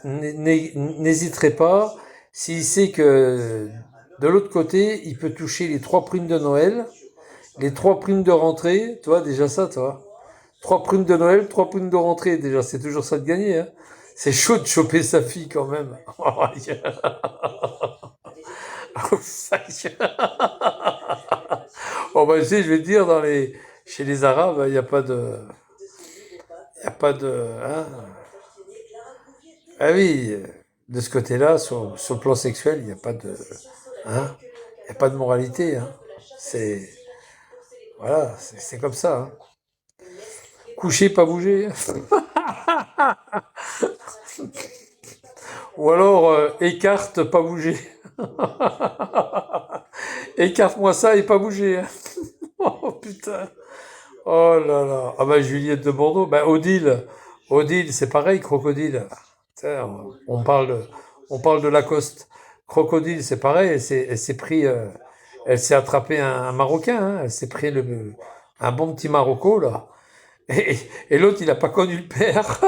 n'hésiterait pas s'il sait que de l'autre côté, il peut toucher les 3 primes de Noël les 3 primes de rentrée, toi, déjà ça, toi. 3 primes de Noël, 3 primes de rentrée, déjà, c'est toujours ça de gagner, hein. C'est chaud de choper sa fille, quand même. Oh, bah, tu sais, je vais te dire, chez les Arabes, il n'y a pas de, hein. Ah oui, de ce côté-là, sur le plan sexuel, il n'y a pas de, hein, il n'y a pas de moralité, hein. C'est, voilà, c'est comme ça, hein. Coucher, pas bouger. Ou alors, écarte, pas bouger. Écarte-moi ça et pas bouger, hein. Oh putain. Oh là là. Ah bah Juliette de Bordeaux. Bah Odile, c'est pareil, crocodile. Tiens, on parle de Lacoste. Crocodile, c'est pareil. Elle s'est attrapée un Marocain. Hein. Elle s'est pris un bon petit Marocco là. Et l'autre, il a pas connu le père.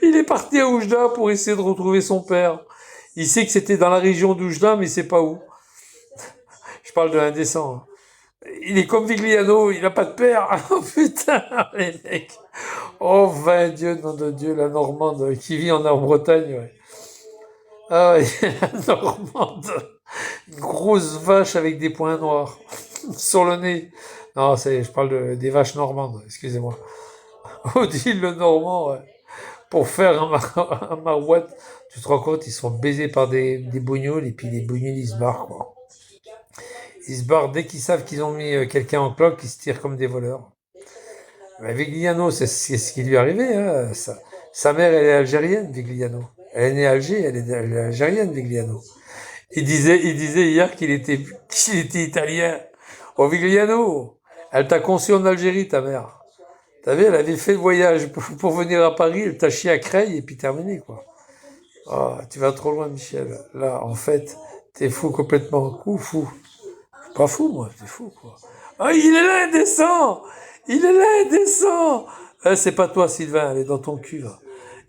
Il est parti à Oujda pour essayer de retrouver son père. Il sait que c'était dans la région d'Oujda, mais il sait pas où. Je parle de l'indécent. Hein. Il est comme Vigliano, il n'a pas de père. Oh putain, les mecs. Oh, 20 Dieu, nom de Dieu, la Normande qui vit en Bretagne. Ouais. Ah ouais, la Normande. Une grosse vache avec des points noirs sur le nez. Non, je parle des vaches normandes, excusez-moi. Odile le Normand, ouais. Pour faire un marouette, tu te rends compte, ils sont baisés par des bougnoules, et puis les bougnoules, ils se barrent, quoi. Ils se barrent dès qu'ils savent qu'ils ont mis quelqu'un en cloque, ils se tirent comme des voleurs. Mais Vigliano, c'est ce qui lui est arrivé, hein. Sa mère, elle est algérienne, Vigliano. Elle est née à Alger, elle est algérienne, Vigliano. Il disait hier qu'il était italien. Oh, Vigliano, elle t'a conçu en Algérie, ta mère. T'as vu, elle avait fait le voyage pour venir à Paris, elle t'a chié à Creil et puis terminé, quoi. Oh, tu vas trop loin, Michel. Là, en fait, t'es fou complètement. Fou. Pas fou, moi, t'es fou, quoi. Oh, il est là, indécent! Il est là, indécent! C'est pas toi, Sylvain, elle est dans ton cul, là.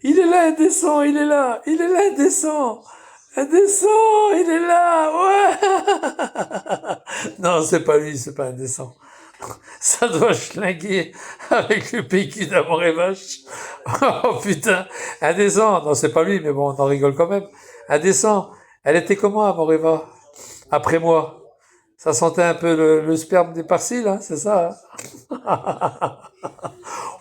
Il est là, indécent, il est là, indécent! Indécent, il est là, ouais! Non, c'est pas lui, c'est pas indécent. Ça doit schlinguer avec le PQ d'Amour et Vache. Oh putain, indécent. Non, c'est pas lui, mais bon, on en rigole quand même. Indécent. Elle était comment, Amour et Va? Après moi. Ça sentait un peu le sperme des Parsis, là, c'est ça, hein?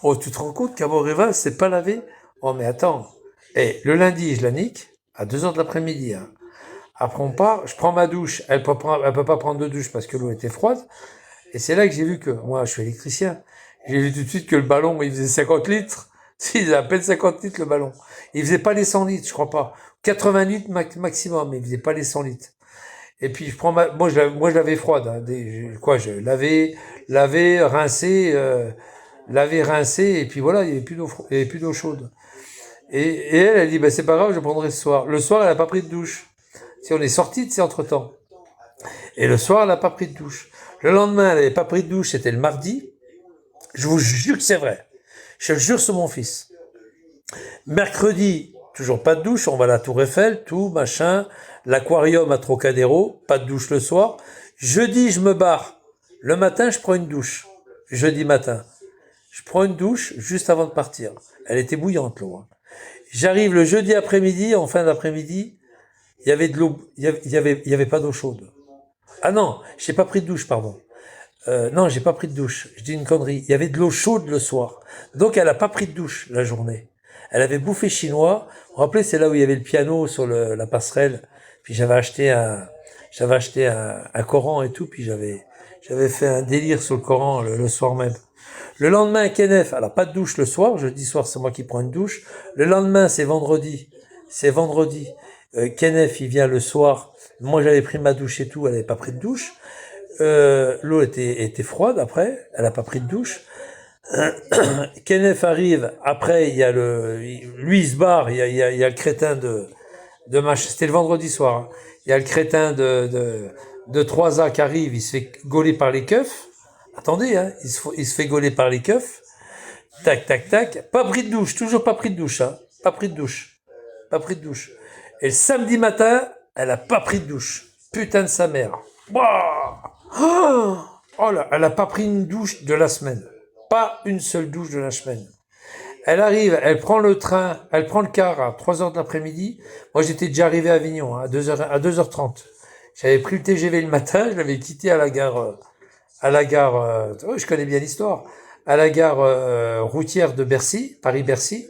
Oh, tu te rends compte qu'Amour et Va, c'est pas lavé? Oh, mais attends. Le lundi, je la nique, à 2h de l'après-midi, hein. Après, on part, je prends ma douche. Elle peut pas prendre de douche parce que l'eau était froide. Et c'est là que j'ai vu que, moi, je suis électricien. J'ai vu tout de suite que le ballon, il faisait 50 litres. Il faisait à peine 50 litres, le ballon. Il faisait pas les 100 litres, je crois pas. 80 litres maximum, mais il faisait pas les 100 litres. Et puis, moi, je l'avais froide, hein. Je lavais, rincé, et puis voilà, il y avait plus d'eau chaude. Et elle dit, c'est pas grave, je prendrai ce soir. Le soir, elle a pas pris de douche. Si on est sorti, c'est entre temps. Et le soir, elle a pas pris de douche. Le lendemain, elle n'avait pas pris de douche, c'était le mardi. Je vous jure que c'est vrai. Je le jure sur mon fils. Mercredi, toujours pas de douche, on va à la Tour Eiffel, tout, machin. L'aquarium à Trocadéro, pas de douche le soir. Jeudi, je me barre. Le matin, je prends une douche. Jeudi matin. Je prends une douche juste avant de partir. Elle était bouillante, l'eau. J'arrive le jeudi après-midi, en fin d'après-midi, il y avait de l'eau, il y avait pas d'eau chaude. Ah non, j'ai pas pris de douche, pardon. Non, j'ai pas pris de douche. Je dis une connerie. Il y avait de l'eau chaude le soir. Donc, elle a pas pris de douche la journée. Elle avait bouffé chinois. Vous vous rappelez, c'est là où il y avait le piano sur la passerelle. Puis j'avais acheté un Coran et tout. Puis j'avais fait un délire sur le Coran le soir même. Le lendemain, Kenneth, alors pas de douche le soir. Jeudi soir, c'est moi qui prends une douche. Le lendemain, c'est vendredi. Kenneth, il vient le soir. Moi, j'avais pris ma douche et tout. Elle avait pas pris de douche. L'eau était froide après. Elle a pas pris de douche. Kenneth arrive. Après, il y a lui, il se barre. Il y a le crétin de c'était le vendredi soir. Hein. Il y a le crétin de 3A qui arrive. Il se fait gauler par les keufs. Attendez, hein. Il se fait gauler par les keufs. Tac, tac, tac. Pas pris de douche. Toujours pas pris de douche, hein. Pas pris de douche. Et le samedi matin, elle a pas pris de douche. Putain de sa mère. Oh, Oh là, elle a pas pris une douche de la semaine. Pas une seule douche de la semaine. Elle arrive, elle prend le train, elle prend le car à 3h de l'après-midi. Moi, j'étais déjà arrivé à Avignon, à 2h30. J'avais pris le TGV le matin, je l'avais quitté à la gare, oh, je connais bien l'histoire, à la gare routière de Bercy, Paris-Bercy.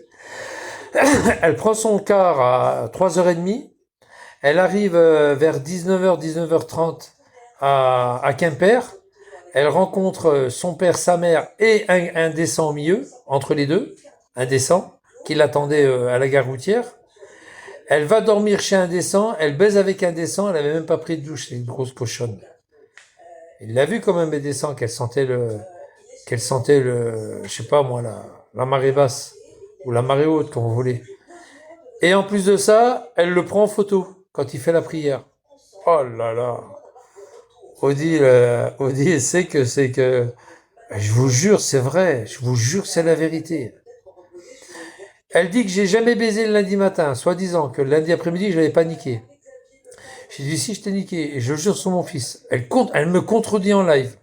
Elle prend son car à 3h30. Elle arrive vers 19h, 19h30 à Quimper. Elle rencontre son père, sa mère et un décent au milieu, entre les deux, un décent, qui l'attendait à la gare routière. Elle va dormir chez un décent, elle baise avec un décent, elle avait même pas pris de douche, c'est une grosse cochonne. Il l'a vu quand même, un décent, qu'elle sentait le, je sais pas moi, la marée basse, ou la marée haute, comme vous voulez. Et en plus de ça, elle le prend en photo, quand il fait la prière. Oh là là. Odile, c'est que, je vous jure, c'est vrai, je vous jure, c'est la vérité. Elle dit que j'ai jamais baisé le lundi matin, soi-disant que le lundi après-midi, je l'avais pas niqué. J'ai dit, si, je t'ai niqué, et je jure sur mon fils. Elle me contredit en live.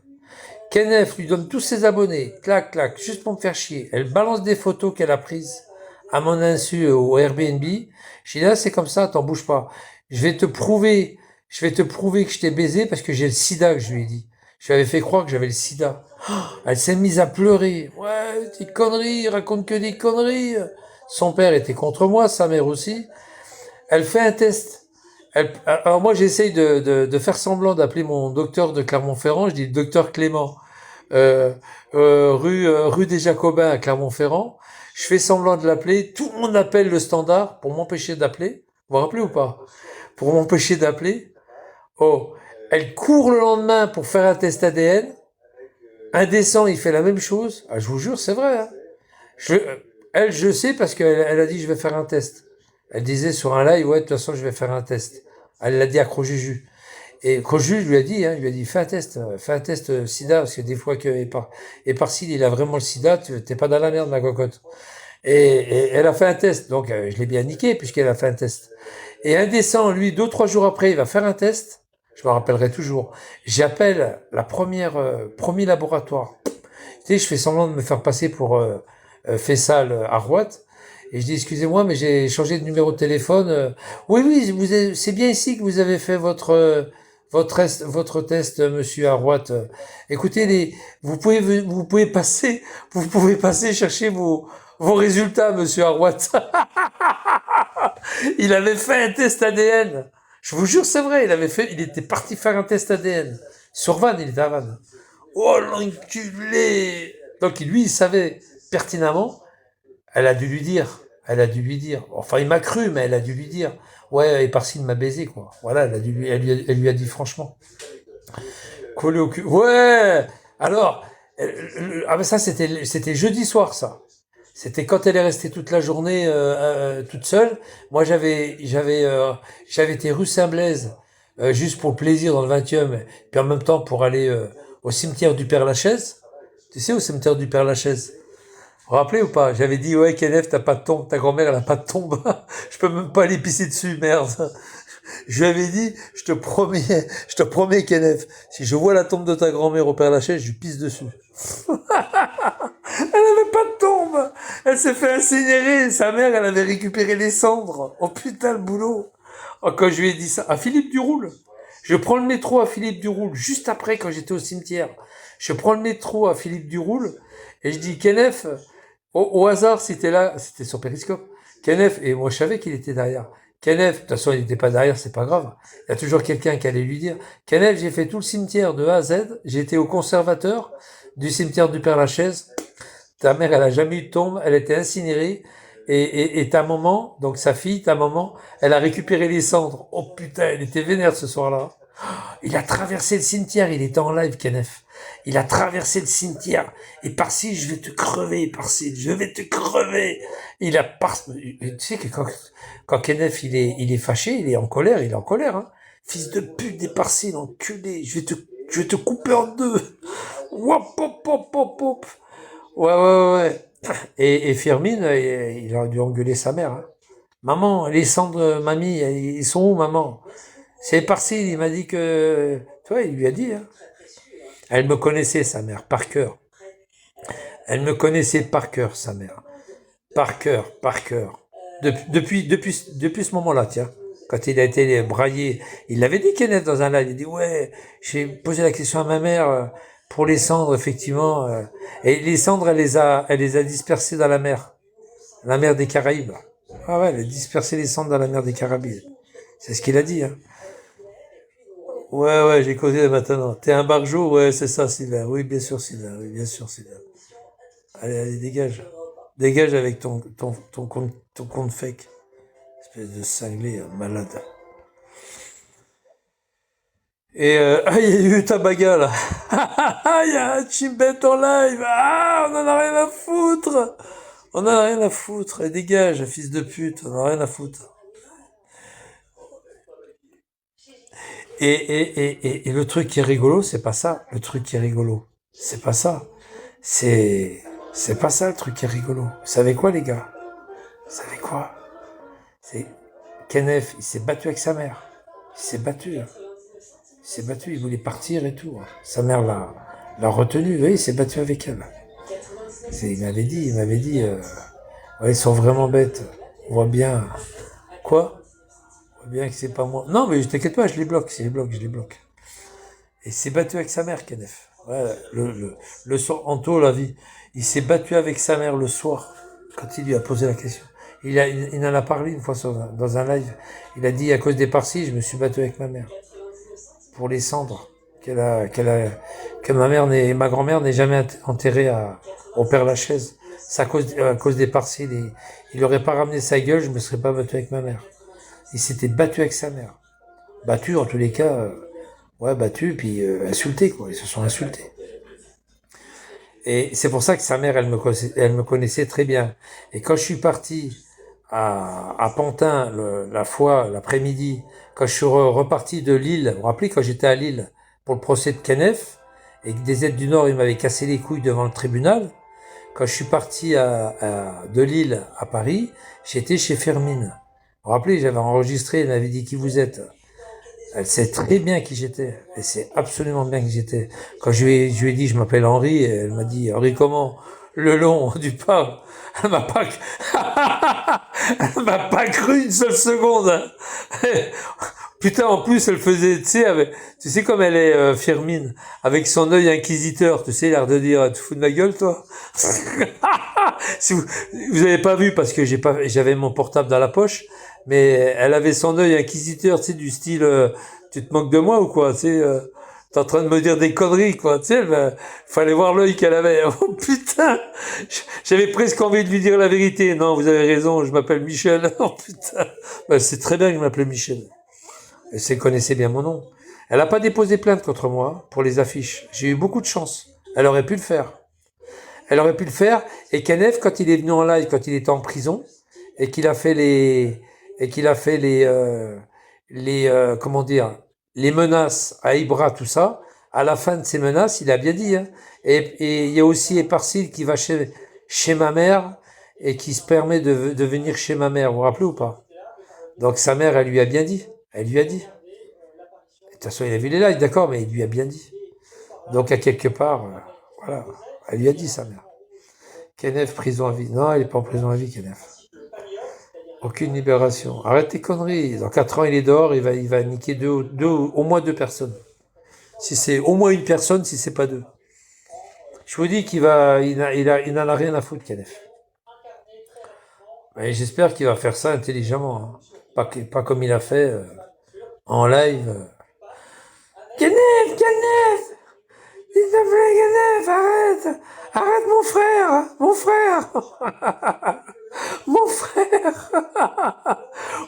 Kenneth lui donne tous ses abonnés, clac, clac, juste pour me faire chier. Elle balance des photos qu'elle a prises à mon insu au Airbnb. J'ai dit, là, c'est comme ça, t'en bouge pas. Je vais te prouver que je t'ai baisé parce que j'ai le sida, que je lui ai dit. Je lui avais fait croire que j'avais le sida. Oh, elle s'est mise à pleurer. Ouais, des conneries, raconte que des conneries. Son père était contre moi, sa mère aussi. Elle fait un test. Alors moi, j'essaye de faire semblant d'appeler mon docteur de Clermont-Ferrand. Je dis docteur Clément, rue des Jacobins à Clermont-Ferrand. Je fais semblant de l'appeler. Tout le monde appelle le standard pour m'empêcher d'appeler. Vous vous rappelez ou pas? Pour m'empêcher d'appeler. Oh, elle court le lendemain pour faire un test ADN. Indécent, il fait la même chose. Ah, je vous jure, c'est vrai. Hein. Je sais parce qu'elle a dit je vais faire un test. Elle disait sur un live, ouais, de toute façon, je vais faire un test. Elle l'a dit à Crojuju. Et Crojuju lui a dit, fais un test sida, parce que des fois que Éparcile, il a vraiment le sida, t'es pas dans la merde, ma cocotte. Et elle a fait un test, donc je l'ai bien niqué puisqu'elle a fait un test. Et Indécent, lui, 2-3 jours après, il va faire un test. Je me rappellerai toujours. J'appelle premier laboratoire. Tu sais, je fais semblant de me faire passer pour Fessal à Rouen. Et je dis, excusez-moi, mais j'ai changé de numéro de téléphone. Oui, c'est bien ici que vous avez fait votre test, monsieur Arrouat. Écoutez, vous pouvez passer chercher vos résultats, monsieur Arrouat. Il avait fait un test ADN. Je vous jure, c'est vrai, il était parti faire un test ADN. Sur Vannes, il était à Vannes. Oh, l'enculé! Donc, lui, il savait pertinemment. Elle a dû lui dire. Enfin, il m'a cru, mais elle a dû lui dire. Ouais, Éparcile m'a baisé, quoi. Voilà, elle lui a dit franchement. Collé au cul. Ouais! Alors, mais ça, c'était jeudi soir, ça. C'était quand elle est restée toute la journée, toute seule. Moi, j'avais été rue Saint-Blaise, juste pour le plaisir dans le 20e, puis en même temps pour aller, au cimetière du Père-Lachaise. Tu sais, au cimetière du Père-Lachaise. Vous vous rappelez ou pas? J'avais dit, ouais, Kenneth, t'as pas de tombe, ta grand-mère, elle a pas de tombe. Je peux même pas aller pisser dessus, merde. Je lui avais dit, je te promets, Kenneth, si je vois la tombe de ta grand-mère au Père-Lachaise, je lui pisse dessus. Elle avait pas de tombe. Elle s'est fait incinérer. Sa mère, elle avait récupéré les cendres. Oh putain, le boulot. Oh, quand je lui ai dit ça, à Philippe Duroule. Je prends le métro à Philippe Duroule, juste après, quand j'étais au cimetière. Je prends le métro à Philippe Duroule, et je dis, Kenneth, au hasard, si t'es là, c'était sur Périscope. Kenneth, et moi je savais qu'il était derrière. Kenneth, de toute façon il n'était pas derrière, c'est pas grave. Il y a toujours quelqu'un qui allait lui dire. Kenneth, j'ai fait tout le cimetière de A à Z, j'ai été au conservateur du cimetière du Père-Lachaise. Ta mère, elle a jamais eu de tombe, elle était incinérée. Et ta maman, donc sa fille, ta maman, elle a récupéré les cendres. Oh putain, elle était vénère ce soir-là. Il a traversé le cimetière, il était en live, Kenneth. Il a traversé le cimetière. Et par-ci, je vais te crever, par-ci, je vais te crever. Tu sais que quand Kenneth, il est fâché, il est en colère, hein. Fils de pute, des par-ci, l'enculé, je vais te couper en deux. Wop, pop, pop, pop, pop. Ouais. Et Firmine, il a dû engueuler sa mère, hein. Maman, les cendres, mamie, ils sont où, maman? C'est par-ci, il m'a dit que, tu vois, il lui a dit, hein. Elle me connaissait, sa mère, par cœur. Elle me connaissait par cœur, sa mère. Par cœur, par cœur. Depuis ce moment-là, tiens. Quand il a été braillé, il l'avait dit, Kenneth, dans un live. Il dit, ouais, j'ai posé la question à ma mère pour les cendres, effectivement. Et les cendres, elle les a dispersées dans la mer des Caraïbes. Ah ouais, elle a dispersé les cendres dans la mer des Caraïbes. C'est ce qu'il a dit, hein. Ouais, j'ai causé maintenant. T'es un barjot? Ouais, c'est ça, Sylvain. Oui, bien sûr, Sylvain. Oui, bien sûr, Sylvain. Allez, dégage. Dégage avec ton compte fake. Espèce de cinglé, malade. Et il y a eu Tabaga, là. Il y a un Chimbet en live. Ah, on en a rien à foutre. On en a rien à foutre. Et dégage, fils de pute. On en a rien à foutre. Et le truc qui est rigolo, c'est pas ça. Le truc qui est rigolo, c'est pas ça. C'est pas ça le truc qui est rigolo. Vous savez quoi, les gars? Vous savez quoi? C'est Kenneth, il s'est battu avec sa mère. Il s'est battu. Il voulait partir et tout. Sa mère l'a retenu. Oui, il s'est battu avec elle. Il m'avait dit, ouais, ils sont vraiment bêtes. On voit bien. Quoi? On voit bien que c'est pas moi. Non, mais t'inquiète pas, je les bloque. Je les bloque. Et il s'est battu avec sa mère, Kenneth. Ouais, le soir, Anto, la vie. Il s'est battu avec sa mère le soir, quand il lui a posé la question. Il en a parlé une fois dans un live. Il a dit, à cause des Parsis, je me suis battu avec ma mère. Pour les cendres. Que ma grand-mère n'ait jamais enterré au Père Lachaise. C'est à cause des Parsis. Il aurait pas ramené sa gueule, je me serais pas battu avec ma mère. Il s'était battu avec sa mère. Battu, en tous les cas, battu, puis insulté, quoi. Ils se sont insultés. Et c'est pour ça que sa mère, elle me connaissait très bien. Et quand je suis parti à Pantin, l'après-midi, quand je suis reparti de Lille, vous vous rappelez, quand j'étais à Lille, pour le procès de Kenneth, et que des aides du Nord, ils m'avaient cassé les couilles devant le tribunal, quand je suis parti de Lille à Paris, j'étais chez Fermine. Vous vous rappelez, j'avais enregistré, elle m'avait dit qui vous êtes. Elle sait très bien qui j'étais. Elle sait absolument bien qui j'étais. Quand je lui ai dit, je m'appelle Henri, elle m'a dit, Henri comment? Le long du pain. Elle m'a pas cru une seule seconde. Putain, en plus, elle faisait, tu sais comme elle est Firmine, avec son œil inquisiteur, tu sais, l'air de dire, tu fous de ma gueule, toi? Si vous avez pas vu, parce que j'avais mon portable dans la poche, mais elle avait son œil inquisiteur, tu sais, du style, tu te moques de moi ou quoi, tu sais, t'es en train de me dire des conneries, quoi, tu sais, fallait voir l'œil qu'elle avait. Oh putain, j'avais presque envie de lui dire la vérité. Non, vous avez raison, je m'appelle Michel. Oh putain, c'est très bien que je m'appelais Michel. Elle connaissait bien mon nom. Elle n'a pas déposé plainte contre moi pour les affiches. J'ai eu beaucoup de chance. Elle aurait pu le faire. Et Kenneth, quand il est venu en live, quand il était en prison, et qu'il a fait les menaces à Ibra, tout ça, à la fin de ces menaces, il a bien dit, hein. Et il y a aussi Eparsil qui va chez ma mère, et qui se permet de venir chez ma mère. Vous vous rappelez ou pas? Donc sa mère, elle lui a bien dit. Elle lui a dit. De toute façon, il a vu les lives, d'accord, mais il lui a bien dit. Donc, à quelque part, voilà. Elle lui a dit, sa mère. Kenneth, prison à vie. Non, il est pas en prison à vie, Kenneth. Aucune libération. Arrête tes conneries. Dans 4 ans, il est dehors, il va niquer au moins 2 personnes. Si c'est au moins une personne, si c'est pas 2. Je vous dis il n'en a rien à foutre, Kenneth. Mais j'espère qu'il va faire ça intelligemment, hein. Pas comme il a fait en live. Kenneth! S'il te plaît, Kenneth, arrête mon frère! Mon frère!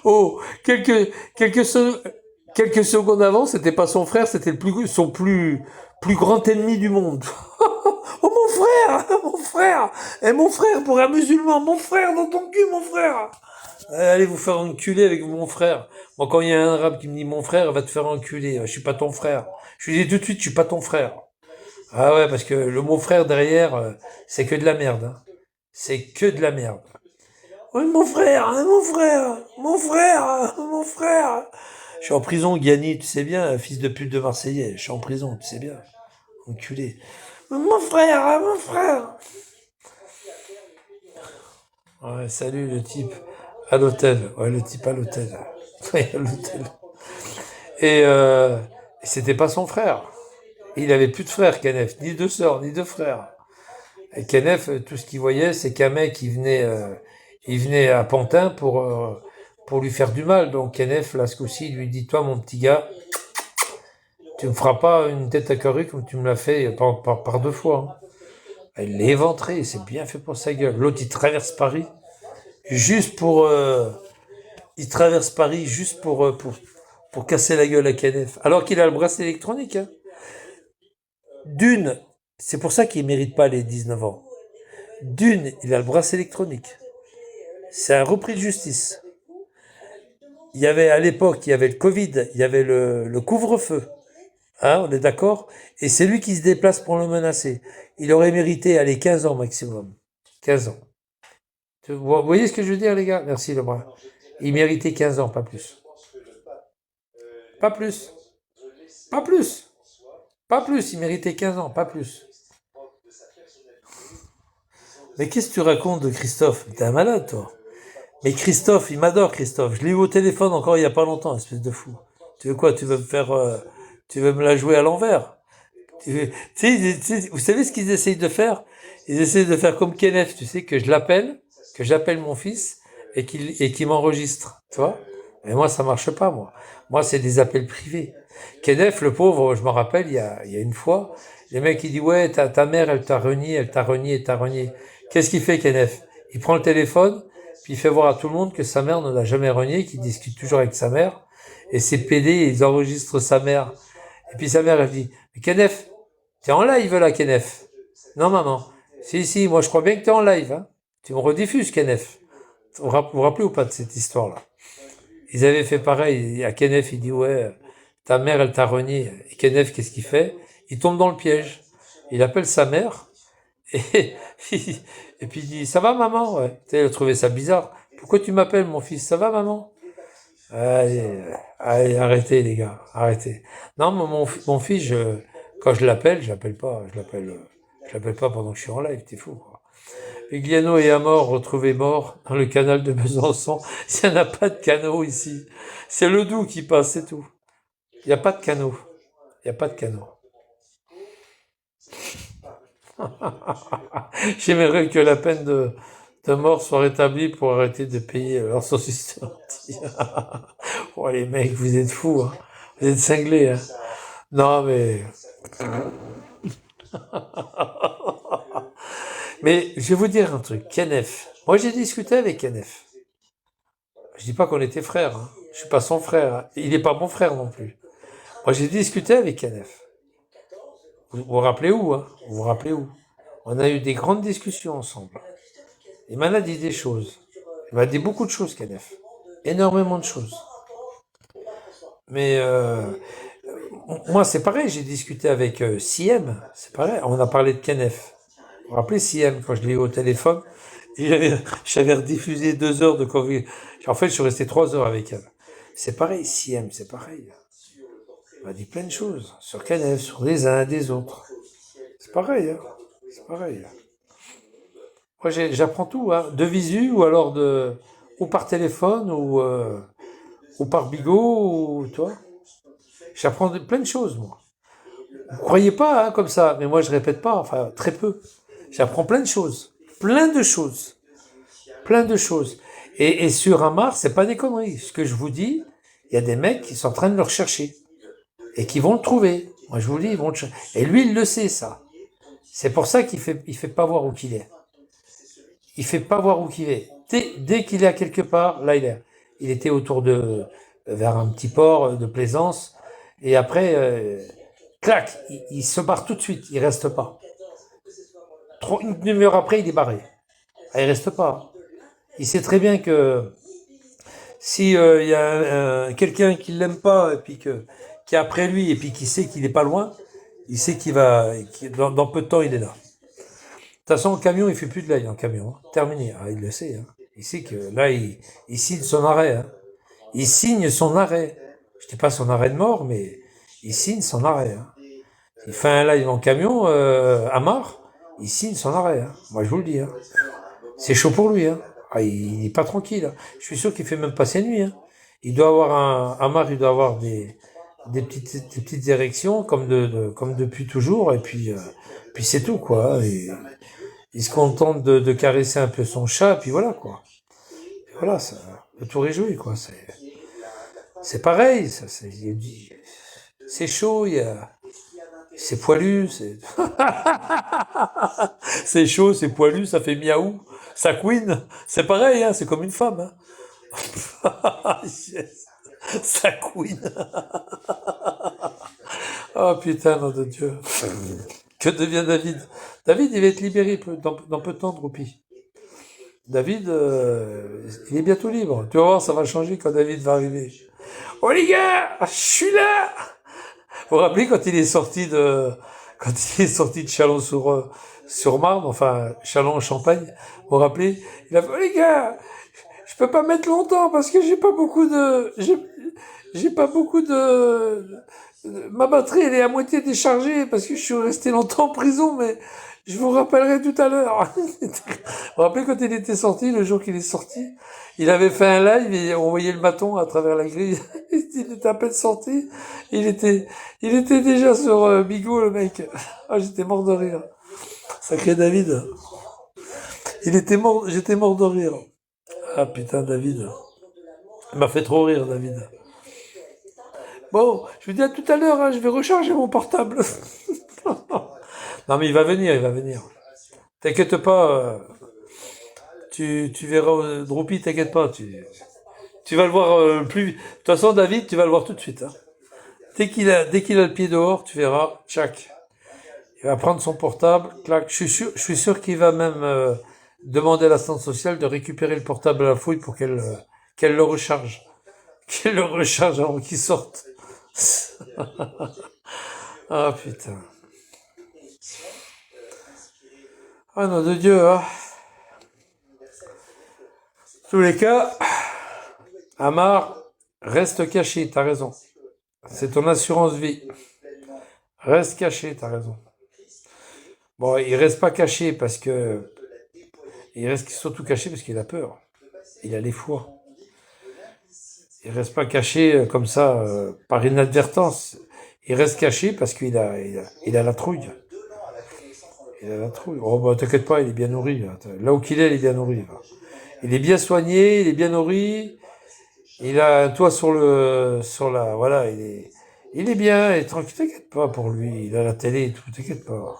Oh, quelques secondes avant, c'était pas son frère, c'était son plus grand ennemi du monde. Oh, mon frère! Et mon frère pour un musulman, mon frère dans ton cul, mon frère! Allez vous faire enculer avec mon frère. Moi, quand il y a un arabe qui me dit mon frère, va te faire enculer. Je suis pas ton frère. Je lui dis tout de suite, je suis pas ton frère. Ah ouais, parce que le mot frère derrière, c'est que de la merde, hein. C'est que de la merde. Oui, mon frère. Je suis en prison, Gianni, tu sais bien, fils de pute de Marseillais. Je suis en prison, tu sais bien. enculé. Mon frère, hein, mon frère. Ouais, salut le type à l'hôtel. Ouais, le type à l'hôtel. Ouais, à l'hôtel. Et c'était pas son frère. Il avait plus de frères, Kenneth, ni de sœurs, ni de frères. Et Kenneth, tout ce qu'il voyait, c'est qu'un mec, il venait à Pantin pour lui faire du mal. Donc Kenneth, là, ce coup-ci, il lui dit, toi, mon petit gars, tu me feras pas une tête à carré comme tu me l'as fait par 2 fois. Hein. Il l'a éventré, c'est bien fait pour sa gueule. L'autre, il traverse Paris, juste pour casser la gueule à Kenneth. Alors qu'il a le bracelet électronique. Hein. D'une, c'est pour ça qu'il mérite pas les 19 ans. D'une, il a le bracelet électronique. C'est un repris de justice. Il y avait, à l'époque, il y avait le Covid, il y avait le couvre-feu. Hein, on est d'accord? Et c'est lui qui se déplace pour le menacer. Il aurait mérité, allez, 15 ans maximum. 15 ans. Vous voyez ce que je veux dire, les gars? Merci, Lebrun. Il méritait 15 ans, pas plus. Pas plus. Pas plus. Pas plus, il méritait 15 ans, pas plus. Mais qu'est-ce que tu racontes de Christophe? T'es un malade, toi. Mais Christophe, il m'adore, Christophe. Je l'ai eu au téléphone encore il y a pas longtemps, espèce de fou. Tu veux quoi? Tu veux me la jouer à l'envers? Tu sais, vous savez ce qu'ils essayent de faire? Ils essayent de faire comme Kenneth, tu sais, que j'appelle mon fils et qu'il m'enregistre, tu vois? Mais moi, ça marche pas, moi. Moi, c'est des appels privés. Kenneth, le pauvre, je me rappelle, il y a une fois, le mec, il dit, ouais, ta mère, elle t'a renié. Qu'est-ce qu'il fait, Kenneth? Il prend le téléphone, puis il fait voir à tout le monde que sa mère ne l'a jamais renié, qu'il discute toujours avec sa mère, et ces PD, ils enregistrent sa mère. Et puis sa mère, elle dit, mais Kenneth, t'es en live, là, Kenneth? Non, maman. Si, moi, je crois bien que t'es en live, hein. Tu me rediffuses, Kenneth. Vous vous rappelez ou pas de cette histoire-là? Ils avaient fait pareil. À Kenneth, il dit, ouais, ta mère, elle t'a renié. Et Kenneth, qu'est-ce qu'il fait? Il tombe dans le piège. Il appelle sa mère, et puis il dit, ça va, maman? Ouais. Tu sais, elle a trouvé ça bizarre. Pourquoi tu m'appelles, mon fils? Ça va, maman? Allez, arrêtez, les gars, arrêtez. Non, mon fils, quand je l'appelle pas pendant que je suis en live, t'es fou, quoi. Vigliano et Amor retrouvés morts dans le canal de Besançon. Il n'y en a pas de canot ici. C'est le Doubs qui passe, c'est tout. Il n'y a pas de canot. J'aimerais que la peine de mort soit rétablie pour arrêter de payer leur saucisse. Oh, les mecs, vous êtes fous, hein. Vous êtes cinglés, hein. Non, mais... Mais je vais vous dire un truc, Kenneth. Moi, j'ai discuté avec Kenneth. Je dis pas qu'on était frères, hein. Je suis pas son frère, hein. Il n'est pas mon frère non plus. Moi, j'ai discuté avec Kenneth. Vous vous rappelez où, hein? Vous vous rappelez où? On a eu des grandes discussions ensemble. Il m'en a dit des choses. Il m'a dit beaucoup de choses, Kenneth. Énormément de choses. Mais moi, c'est pareil, j'ai discuté avec Siem, c'est pareil, on a parlé de Kenneth. Vous vous rappelez Siem, quand je l'ai eu au téléphone, j'avais rediffusé 2 heures de Covid. En fait, je suis resté 3 heures avec elle. C'est pareil, Siem, c'est pareil. Il m'a dit plein de choses sur Kenneth, sur les uns des autres. C'est pareil, hein. C'est pareil. Moi, j'apprends tout, hein. De visu, ou alors ou par téléphone, ou par bigot, ou toi. J'apprends plein de choses, moi. Vous croyez pas, hein, comme ça, mais moi, je répète pas, enfin, très peu. J'apprends plein de choses. Et sur Amar, c'est pas des conneries. Ce que je vous dis, il y a des mecs qui sont en train de le rechercher. Et qui vont le trouver. Moi, je vous le dis, ils vont le chercher. Et lui, il le sait, ça. C'est pour ça qu'il fait pas voir où qu'il est. Il fait pas voir où qu'il est. Dès qu'il est à quelque part, là, il était vers un petit port de plaisance. Et après, clac, il se barre tout de suite. Il reste pas. Une demi-heure après, il est barré. Ah, il reste pas. Il sait très bien que si il y a quelqu'un qui l'aime pas et puis qui est après lui et puis qui sait qu'il est pas loin, il sait dans peu de temps il est là. De toute façon, le camion, il fait plus de l'ail en camion, hein. Terminé. Ah, il le sait, hein. Il sait que là, il signe son arrêt, hein. Il signe son arrêt. Je dis pas son arrêt de mort, mais il signe son arrêt, hein. Il fait un live en camion, Amar, il signe son arrêt, hein. Moi, je vous le dis, hein. C'est chaud pour lui, hein. Ah, il est pas tranquille, hein. Je suis sûr qu'il fait même pas ses nuits, hein. Il doit avoir Amar, il doit avoir des petites érections, comme depuis toujours, et puis c'est tout, quoi. Et, il se contente de caresser un peu son chat, puis voilà, quoi. Et voilà, ça, le tour est joué, quoi. C'est pareil, c'est chaud, c'est poilu, c'est chaud, c'est poilu, ça fait miaou, ça couine, c'est pareil, hein, c'est comme une femme, hein. Yes. Ça couine. Oh putain, nom de Dieu. Que devient David? David, il va être libéré dans peu de temps, Droupi. David, il est bientôt libre. Tu vas voir, ça va changer quand David va arriver. Oh les gars, je suis là. Vous vous rappelez quand il est sorti de Chalon-sur-Marne, enfin Châlons-en-Champagne, vous vous rappelez? Il a fait, oh les gars, je peux pas mettre longtemps parce que j'ai pas beaucoup de, ma batterie elle est à moitié déchargée parce que je suis resté longtemps en prison, mais je vous rappellerai tout à l'heure. Vous vous rappelez quand il était sorti, le jour qu'il est sorti, il avait fait un live et on voyait le bâton à travers la grille. Il était à peine sorti. Il était déjà sur Bigot, le mec. Ah, j'étais mort de rire. Sacré David. J'étais mort de rire. Ah, putain, David. Il m'a fait trop rire, David. Bon, je vous dis à tout à l'heure, hein, je vais recharger mon portable. Non, mais il va venir. T'inquiète pas, tu verras, Droupi, t'inquiète pas, tu vas le voir plus vite. De toute façon, David, tu vas le voir tout de suite, hein. Dès qu'il a le pied dehors, tu verras, tchac. Il va prendre son portable, clac. Je suis sûr qu'il va même demander à l'assistante sociale de récupérer le portable à la fouille pour qu'elle le recharge. Qu'elle le recharge avant qu'il sorte. Ah, putain. Ah, nom de Dieu, hein. En tous les cas, Amar, reste caché, t'as raison. C'est ton assurance vie. Reste caché, t'as raison. Bon, il reste pas caché parce que... Il reste surtout caché parce qu'il a peur. Il a l'effroi. Il reste pas caché comme ça, par inadvertance. Il reste caché parce qu'il a la trouille. Il a la trouille. Oh, bah, t'inquiète pas, il est bien nourri, là. Là où il est bien nourri, là. Il est bien soigné, il est bien nourri. Il a un toit voilà, il est bien, et tranquille, t'inquiète pas pour lui. Il a la télé et tout, t'inquiète pas.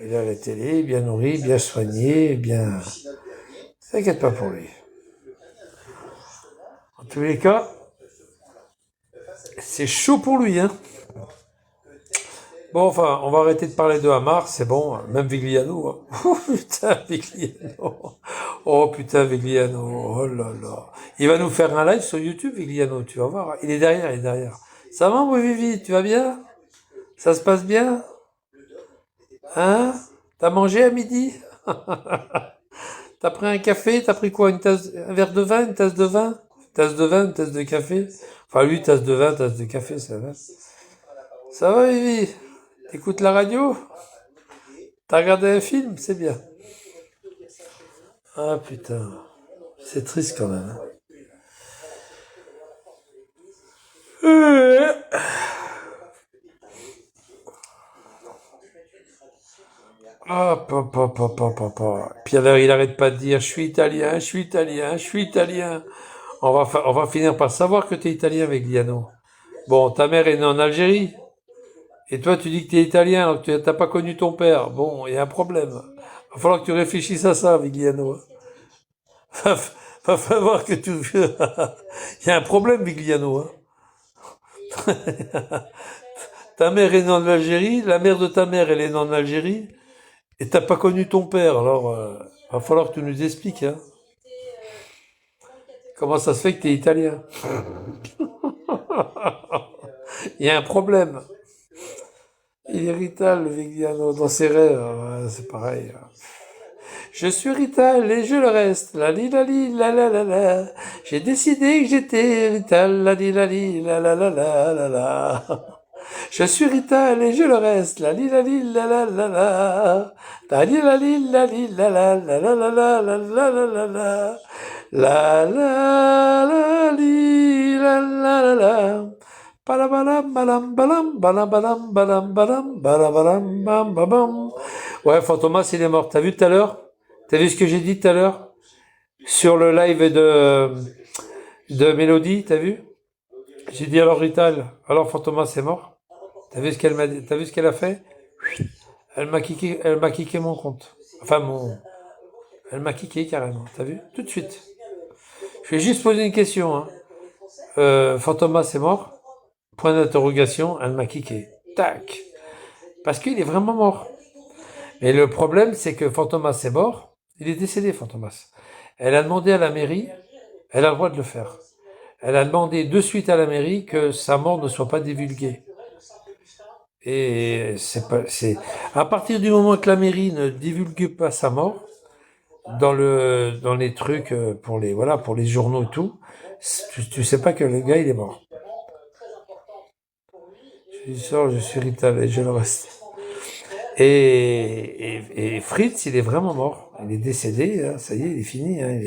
Il a la télé, bien nourri, bien soigné, bien, t'inquiète pas pour lui. En tous les cas, c'est chaud pour lui, hein. Bon, enfin, on va arrêter de parler de Amar, c'est bon, même Vigliano, hein. Oh putain, Vigliano. Oh putain, Vigliano, oh là là. Il va nous faire un live sur YouTube, Vigliano, tu vas voir. Il est derrière. Ça va, mon Vivi, tu vas bien? Ça se passe bien? Hein? T'as mangé à midi? T'as pris un café? T'as pris quoi? Un verre de vin? Une tasse de vin? Une tasse de vin? Une tasse de café? Enfin, lui, tasse de vin, tasse de café, ça va. Ça va, Vivi? T'écoutes la radio? T'as regardé un film? C'est bien. Ah, putain. C'est triste quand même, hein. Ah, papa. Puis alors, il arrête pas de dire, je suis italien. On va finir par savoir que t'es italien avec Vigliano. Bon, ta mère est née en Algérie. Et toi, tu dis que t'es italien, alors que t'as pas connu ton père. Bon, il y a un problème. Va falloir que tu réfléchisses à ça, Vigliano. Va falloir que tu... Il y a un problème, Vigliano, hein. Ta mère est née en Algérie, la mère de ta mère, elle est née en Algérie, et t'as pas connu ton père, alors va falloir que tu nous expliques, hein. Comment ça se fait que t'es italien? Il y a un problème. Il est Rital, le Vigliano, dans ses rêves, c'est pareil. Je suis Rital et je le reste. La li la li la la la la. J'ai décidé que j'étais Rital. La li la li la la la la la la. Je suis Rital et je le reste. La li la li la la la la. La li la li la li la la la la la la la la la la la. La la la li la la la la. Balabalam balam balam balam balam balam balam balabalam bam bam bam. Ouais, Fantomas, il est mort. T'as vu tout à l'heure? T'as vu ce que j'ai dit tout à l'heure? Sur le live de Mélodie, t'as vu? J'ai dit alors Rital, alors Fantomas est mort. T'as vu ce qu'elle m'a dit, t'as vu ce qu'elle a fait? Elle m'a kické mon compte. Enfin elle m'a kické carrément. T'as vu? Tout de suite. Je vais juste poser une question. Hein. Fantomas est mort. Point d'interrogation. Elle m'a kické. Tac. Parce qu'il est vraiment mort. Mais le problème, c'est que Fantomas est mort. Il est décédé, Fantomas. Elle a demandé à la mairie. Elle a le droit de le faire. Elle a demandé de suite à la mairie que sa mort ne soit pas divulguée. Et c'est à partir du moment que la mairie ne divulgue pas sa mort dans les trucs pour les journaux et tout, tu sais pas que le gars il est mort. Je suis Rital et je le reste. Et Fritz, il est vraiment mort. Il est décédé, hein, ça y est, il est fini. Hein,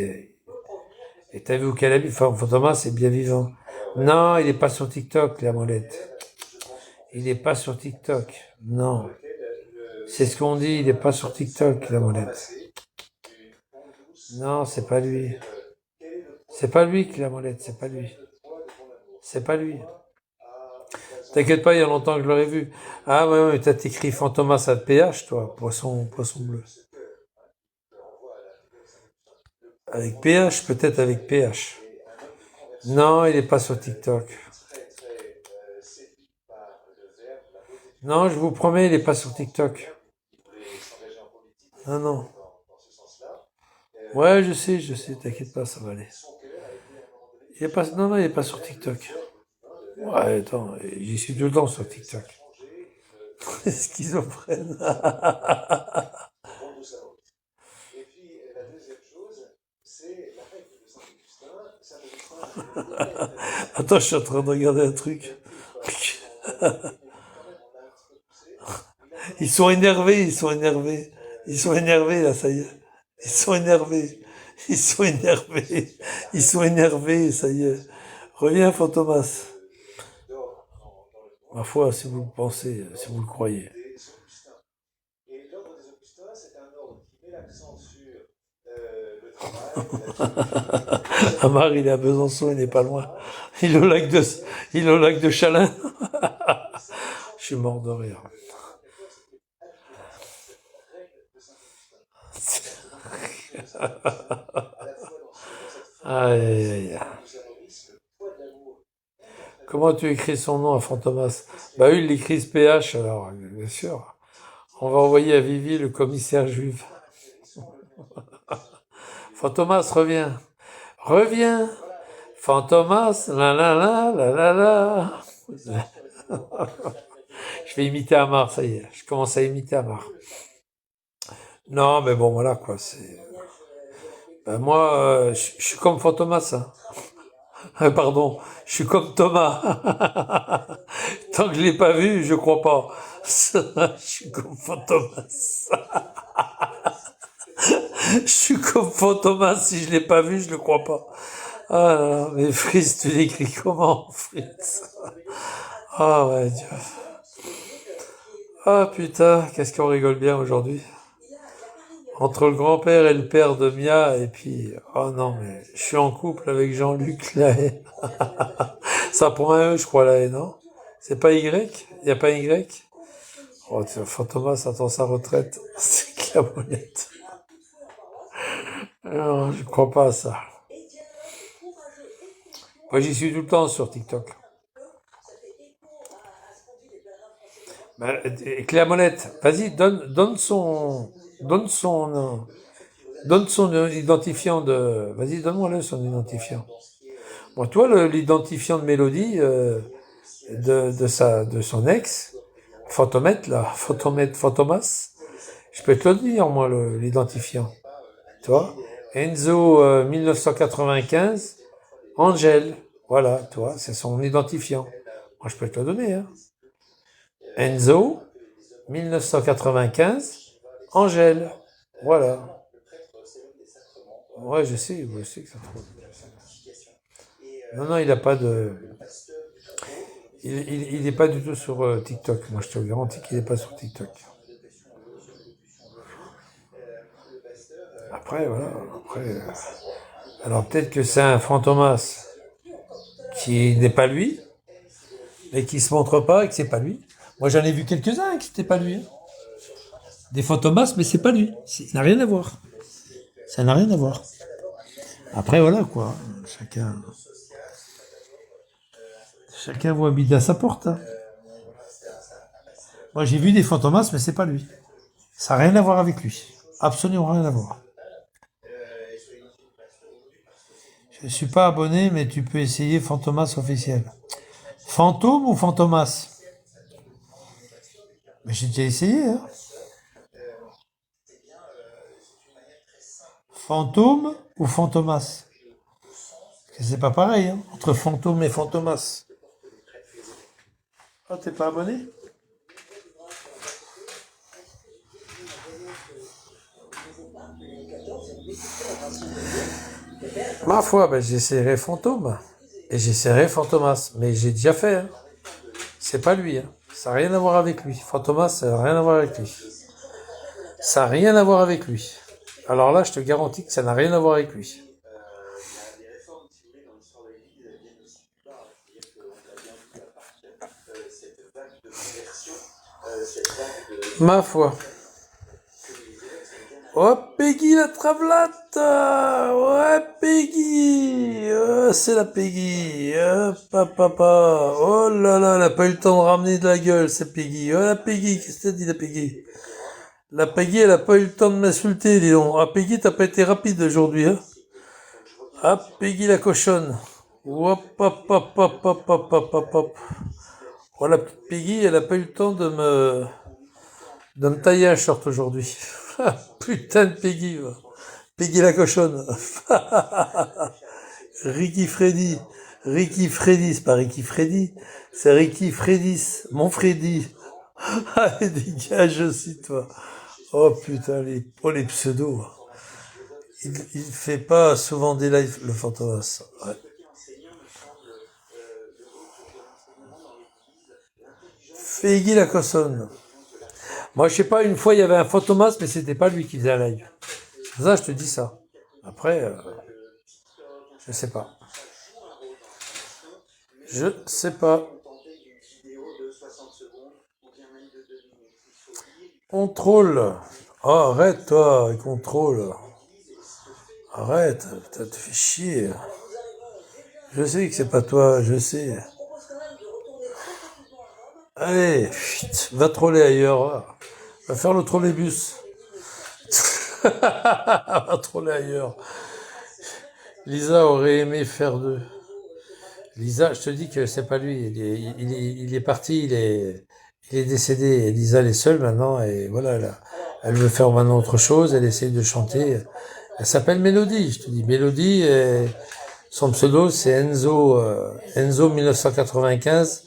et t'as vu où qu'elle habite? Enfin, Thomas est bien vivant. Non, il est pas sur TikTok, la molette. Il est pas sur TikTok. Non. C'est ce qu'on dit, il est pas sur TikTok, la molette. Non, c'est pas lui. C'est pas lui qui la molette, c'est pas lui. C'est pas lui. T'inquiète pas, il y a longtemps que je l'aurais vu. Ah ouais, mais t'as écrit Fantomas à PH, toi, poisson bleu. Avec PH, peut-être avec PH. Non, il est pas sur TikTok. Non, je vous promets, il est pas sur TikTok. Non. Ouais, je sais, t'inquiète pas, ça va aller. Il est pas, non, il est pas sur TikTok. Ouais, attends, j'y suis tout le temps sur TikTok. Schizophrène. Attends, je suis en train de regarder un truc. Ils sont énervés, là, ça y est. Ils sont énervés, ça y est. Reviens, Fantomas. Ma foi, si vous le pensez, si vous le croyez. Amar, il est à Besançon, il n'est pas loin. Il est au lac de Chalin. Je suis mort de rire. Aïe. Comment tu écris son nom à Fantomas? Bah oui, il l'écrit PH, alors, bien sûr. On va envoyer à Vivi le commissaire juif. Fantomas, reviens. Fantomas, la. Je vais imiter Amar, ça y est. Je commence à imiter Amar. Non, mais bon, voilà, quoi, c'est... Ben moi, je suis comme Fantomas, hein. Pardon, je suis comme Thomas. Tant que je l'ai pas vu, je crois pas. Je suis comme Fantomas. Je suis comme Fantomas, si je l'ai pas vu, je le crois pas. Ah là, mais Fritz, tu l'écris comment, Fritz? Ah ouais, Dieu. Ah putain, qu'est-ce qu'on rigole bien aujourd'hui. Entre le grand-père et le père de Mia, et puis, oh non, mais je suis en couple avec Jean-Luc Lahaye. Ça prend un E, je crois, Lahaye, non? C'est pas Y? Il n'y a pas Y? Oh, Fantomas attend sa retraite. C'est que la molette. Non, je crois pas à ça. Moi, j'y suis tout le temps sur TikTok. Ben, Clé à molette, vas-y, donne son identifiant de... Vas-y, donne-moi son identifiant. Bon, toi, l'identifiant de Mélodie, de son ex, Fantomètre, là, Fantomas, je peux te le dire, moi, l'identifiant. Toi, Enzo, 1995, Angèle, voilà, toi, c'est son identifiant. Moi, je peux te le donner, hein. Enzo, 1995, Angèle. Voilà. Ouais, je sais que ça trouve. Non, il n'a pas de... Il n'est pas du tout sur TikTok. Moi, je te garantis qu'il n'est pas sur TikTok. Après, voilà. Alors, peut-être que c'est un fantomas qui n'est pas lui, mais qui se montre pas et que c'est pas lui. Moi, j'en ai vu quelques-uns qui n'étaient pas lui. Hein. Des fantomas, mais c'est pas lui. Ça n'a rien à voir. Ça n'a rien à voir. Après, voilà, quoi. Chacun voit midi à sa porte. Hein. Moi, j'ai vu des fantomas, mais c'est pas lui. Ça n'a rien à voir avec lui. Absolument rien à voir. Je ne suis pas abonné, mais tu peux essayer Fantomas officiel. Fantôme ou Fantomas? Mais j'ai déjà essayé. Hein. Fantôme ou Fantomas? Parce que c'est pas pareil, hein, entre fantôme et Fantomas. Ah, t'es pas abonné? Ma foi, ben, j'essaierai Fantôme et j'essaierai Fantomas, mais j'ai déjà fait. Hein. C'est pas lui, hein. Ça n'a rien à voir avec lui. Fantomas, ça n'a rien à voir avec lui. Ça n'a rien à voir avec lui. Alors là, je te garantis que ça n'a rien à voir avec lui. Ma foi. Oh, Peggy la travelate. Ouais, Peggy. C'est la Peggy. Papa. Oh là là, elle n'a pas eu le temps de ramener de la gueule, c'est Peggy. Oh, la Peggy, qu'est-ce que t'as dit, la Peggy? La Peggy, elle n'a pas eu le temps de m'insulter, dis donc. Ah, Peggy, t'as pas été rapide aujourd'hui, hein? Ah, Peggy la cochonne. Hop, hop, hop, hop, hop, hop, hop, hop, hop. Oh, la petite Peggy, elle n'a pas eu le temps de me tailler un short aujourd'hui. Putain de Peggy, va. Peggy la cochonne. Ricky Freddy. Ricky Freddy, c'est pas Ricky Freddy. C'est Ricky Freddys. Mon Freddy. Allez, dégage aussi, toi. Oh putain, les pseudos. Il fait pas souvent des lives, le Fantomas. Ouais. Peggy la cochonne. Moi, je sais pas, une fois, il y avait un Fantomas, mais c'était pas lui qui faisait un live. C'est ça, je te dis ça. Après, je sais pas. Je sais pas. Contrôle. Oh, arrête, toi, contrôle. Arrête, ça te fait chier. Je sais que c'est pas toi, je sais. Allez, va troller ailleurs. Va faire le trolleybus. Va troller ailleurs. Lisa aurait aimé faire deux. Lisa, je te dis que c'est pas lui. Il est parti, il est décédé. Lisa, elle est seule maintenant et voilà, elle veut faire maintenant autre chose. Elle essaye de chanter. Elle s'appelle Mélodie. Je te dis Mélodie. Son pseudo, c'est Enzo 1995.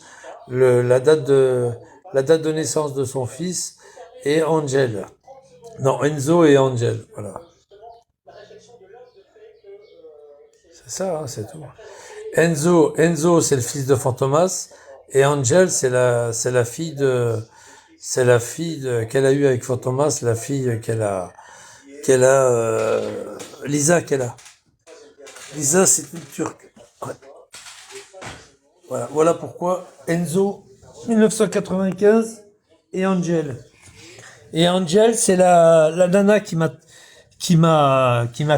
La date de naissance de son fils est Angel. Non, Enzo et Angel, voilà. C'est ça, hein, c'est tout. Enzo, c'est le fils de Fantomas, et Angel, c'est la fille qu'elle a eue avec Fantomas, la fille Lisa qu'elle a. Lisa, c'est une Turque. Ouais. Voilà pourquoi Enzo 1995 et Angel. Et Angel, c'est la nana qui m'a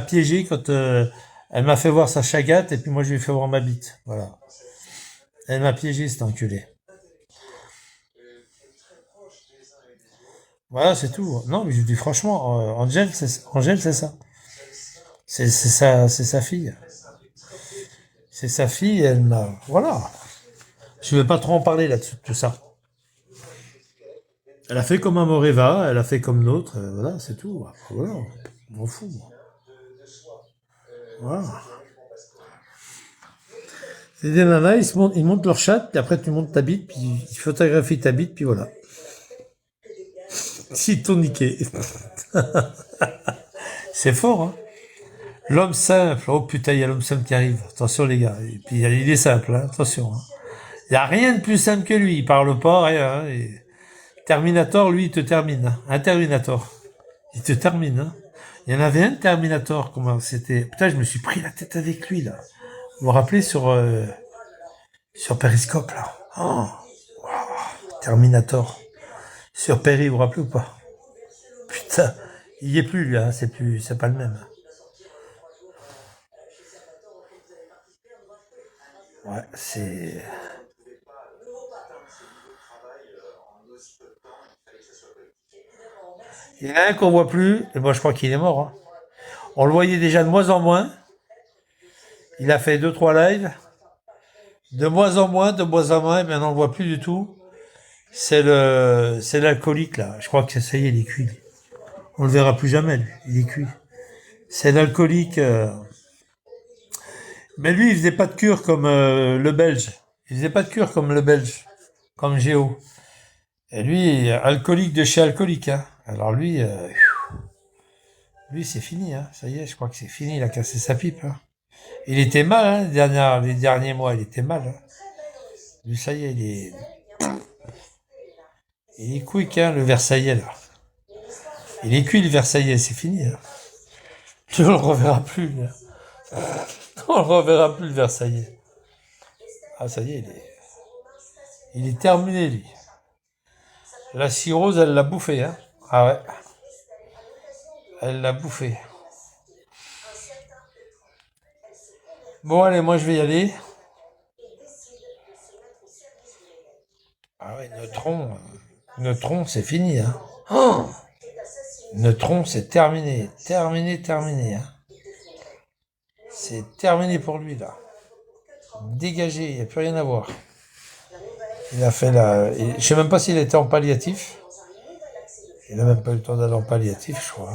piégé quand elle m'a fait voir sa chagate et puis moi je lui ai fait voir ma bite. Voilà. Elle m'a piégé, cette enculée. Voilà, c'est tout. Non, mais je dis franchement, Angel, c'est ça. C'est sa fille. C'est sa fille, elle m'a... Voilà. Je vais pas trop en parler là-dessus, tout ça. Elle a fait comme Amoreva, elle a fait comme l'autre, voilà, c'est tout. Voilà, je m'en fous, moi. Voilà. C'est des nanas, ils montent leur chatte, puis après tu montes ta bite, puis ils photographient ta bite, puis voilà. S'ils t'ont niqué. C'est fort, hein. L'homme simple, oh putain, il y a l'homme simple qui arrive. Attention les gars, et puis il est simple, hein. Attention. Hein. Il n'y a rien de plus simple que lui, il parle pas, rien. Hein. Et Terminator, lui, il te termine. Hein. Un Terminator. Il te termine. Hein. Il y en avait un Terminator, comment c'était. Putain, je me suis pris la tête avec lui, là. Vous vous rappelez sur Periscope, là. Oh, wow. Terminator. Sur Perry, vous vous rappelez ou pas? Putain, il y est plus, lui, hein. C'est pas le même. Ouais, c'est... Il y en a un qu'on voit plus, et moi je crois qu'il est mort. Hein. On le voyait déjà de moins en moins. Il a fait 2-3 lives. De moins en moins, et maintenant on le voit plus du tout. C'est l'alcoolique là. Je crois que ça y est, il est cuit. On le verra plus jamais, lui. Il est cuit. C'est l'alcoolique. Mais lui, il faisait pas de cure comme le Belge. Il faisait pas de cure comme le Belge, comme Géo. Et lui, alcoolique de chez alcoolique. Hein. Alors lui, c'est fini. Hein. Ça y est, je crois que c'est fini. Il a cassé sa pipe. Hein. Il était mal, hein, les derniers mois. Il était mal. Hein. Lui, ça y est, il est quick, hein, le Versaillais là. Il est cuit, le Versaillais. C'est fini. Hein. Tu ne le reverras plus. Là. On le reverra plus, le Versaillais. Ah, ça y est, il est terminé, lui. La cirrhose, elle l'a bouffé, hein. Ah ouais. Elle l'a bouffé. Bon, allez, moi, je vais y aller. Ah ouais, Neutron, c'est fini, hein. Oh, Neutron, c'est terminé. Terminé, hein. C'est terminé pour lui, là. Dégagé, il n'y a plus rien à voir. Il a fait je sais même pas s'il était en palliatif. Il n'a même pas eu le temps d'aller en palliatif, je crois.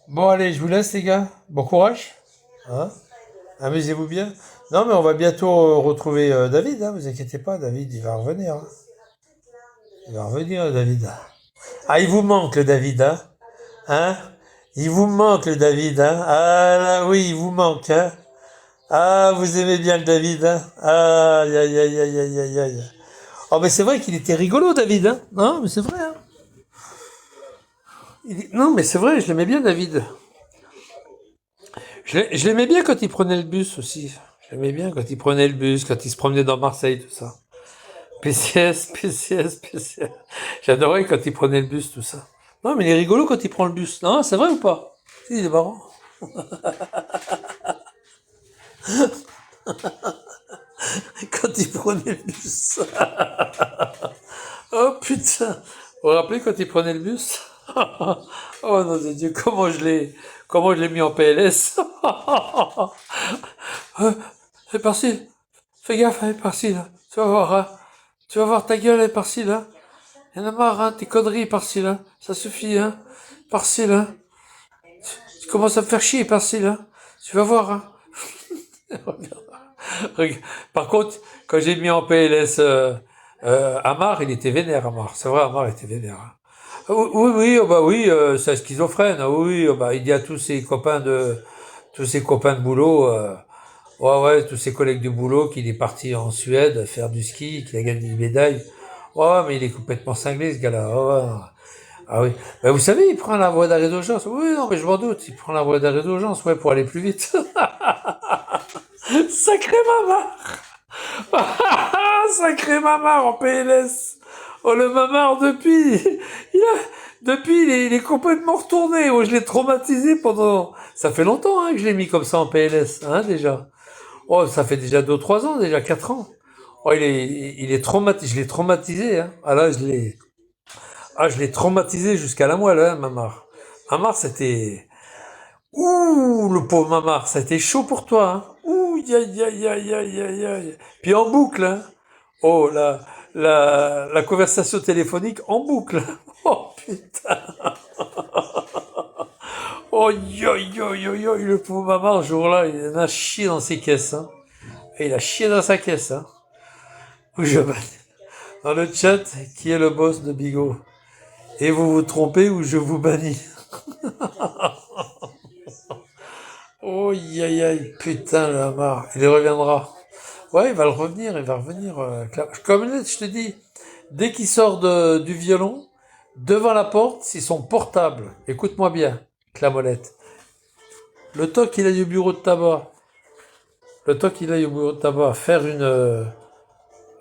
Bon, allez, je vous laisse, les gars. Bon courage. Hein, amusez-vous bien. Non, mais on va bientôt retrouver David. Hein, vous inquiétez pas, David, il va revenir. Hein. Il va revenir, David. Ah, il vous manque, le David, hein. Hein? Il vous manque, le David, hein. Ah, là, oui, il vous manque, hein. Ah, vous aimez bien le David, hein. Aïe, aïe, aïe, aïe, aïe, aïe, aïe. Oh, mais c'est vrai qu'il était rigolo, David, hein. Non, mais c'est vrai, hein. Non, mais c'est vrai, je l'aimais bien, David. Je l'aimais bien quand il prenait le bus aussi. Je l'aimais bien quand il prenait le bus, quand il se promenait dans Marseille, tout ça. PCS. J'adorais quand il prenait le bus, tout ça. Non, mais il est rigolo quand il prend le bus. Non, c'est vrai ou pas? Si, il est marrant. Quand il prenait le bus. Oh putain. Vous vous rappelez quand il prenait le bus? Oh non de Dieu, comment je l'ai mis en PLS. C'est par-ci. Fais gaffe, elle est par-ci, là. Tu vas voir, hein. Tu vas voir ta gueule, elle est par-ci, là. Il y en a marre, hein, tes conneries par-ci, là. Ça suffit, hein. Par-ci, là. Tu commences à me faire chier par-ci, là. Tu vas voir, hein. Regarde. Par contre, quand j'ai mis en PLS Amar, il était vénère, Amar. C'est vrai, Amar était vénère. Hein. Oui, oh bah oui, c'est schizophrène. Oui, oh bah il dit à tous ses copains de boulot, ouais, tous ses collègues de boulot qu'il est parti en Suède faire du ski, qu'il a gagné une médaille. Ouais, mais il est complètement cinglé, ce gars-là. Ouais. Ah oui. Ben, vous savez, il prend la voie d'arrêt d'urgence. Oui, non, mais je m'en doute. Il prend la voie d'arrêt d'urgence, ouais, pour aller plus vite. Sacré mamar. Sacré mamar en PLS. Oh, le mamar, depuis, il est complètement retourné. Oh, je l'ai traumatisé pendant, ça fait longtemps, hein, que je l'ai mis comme ça en PLS, hein, déjà. Oh, ça fait déjà 2-3 ans, déjà 4 ans. Oh, il est traumatisé, je l'ai traumatisé, hein. Ah là, je l'ai traumatisé jusqu'à la moelle, hein, Mamar. Mamar, c'était... Ouh, le pauvre Mamar, ça a été chaud pour toi, hein. Ouh, aïe. Puis en boucle, hein. Oh, la conversation téléphonique en boucle. Oh, putain. Oh, le pauvre maman, ce jour-là, il en a chié dans ses caisses. Hein. Et il a chié dans sa caisse. Hein. Où je bannis. Dans le chat, qui est le boss de Bigot? Et vous vous trompez ou je vous bannis? Oh, putain, la marre. Il reviendra. Ouais, il va revenir. Comme je te dis, dès qu'il sort du violon, devant la porte, c'est son portable. Écoute-moi bien, Clamolette. Le temps qu'il aille au bureau de tabac, faire une...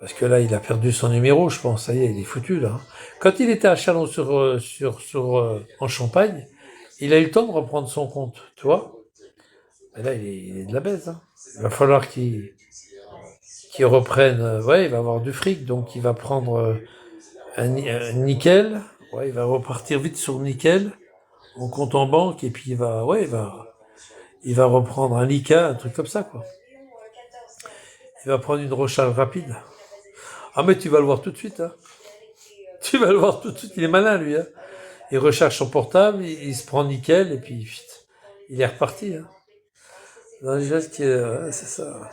parce que là, il a perdu son numéro, je pense. Ça y est, il est foutu, là. Quand il était à Chalon en Champagne, il a eu le temps de reprendre son compte, tu vois. Mais là, il est de la baisse. Hein. Il va falloir qu'il reprenne... ouais, il va avoir du fric, donc il va prendre un nickel. Ouais, il va repartir vite sur nickel, en compte en banque, et puis il va reprendre un Lika, un truc comme ça, quoi. Il va prendre une recharge rapide. Ah, mais tu vas le voir tout de suite, hein. Tu vas le voir tout de suite, il est malin, lui, hein. Il recharge son portable, il se prend nickel, et puis, il est reparti, hein. Dans les gestes c'est ça.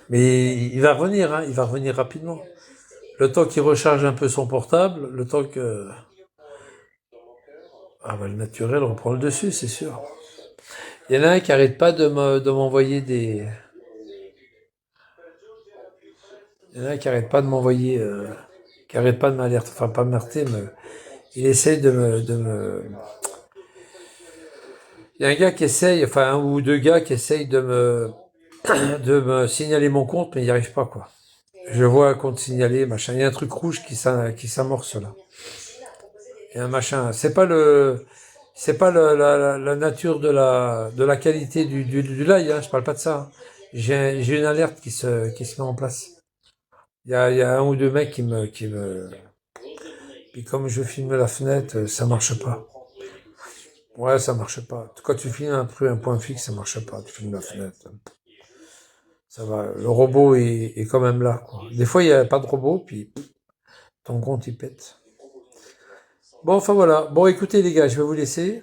Mais il va revenir, hein, il va revenir rapidement. Le temps qu'il recharge un peu son portable, le temps que... Ah, bah, le naturel reprend le dessus, c'est sûr. Il y en a un qui arrête pas de m'envoyer des... Il y en a un qui arrête pas de m'envoyer... qui arrête pas de m'alerter, enfin pas m'alerter, mais il essaye de me... Il y a un gars qui essaye, enfin un ou deux gars qui essayent de me signaler mon compte, mais il n'y arrive pas, quoi. Je vois un compte signalé, machin. Il y a un truc rouge qui s'amorce, là. Il y a un machin. C'est pas la nature de la qualité du live, hein. Je parle pas de ça. Hein. J'ai une alerte qui se met en place. Il y a un ou deux mecs qui me, puis comme je filme la fenêtre, ça marche pas. Ouais, ça marche pas. Quand tu filmes un point fixe, ça marche pas. Tu filmes la fenêtre. Ça va. Le robot est quand même là, quoi. Des fois, il y a pas de robot, puis ton compte, il pète. Bon, enfin voilà. Bon, écoutez, les gars, je vais vous laisser.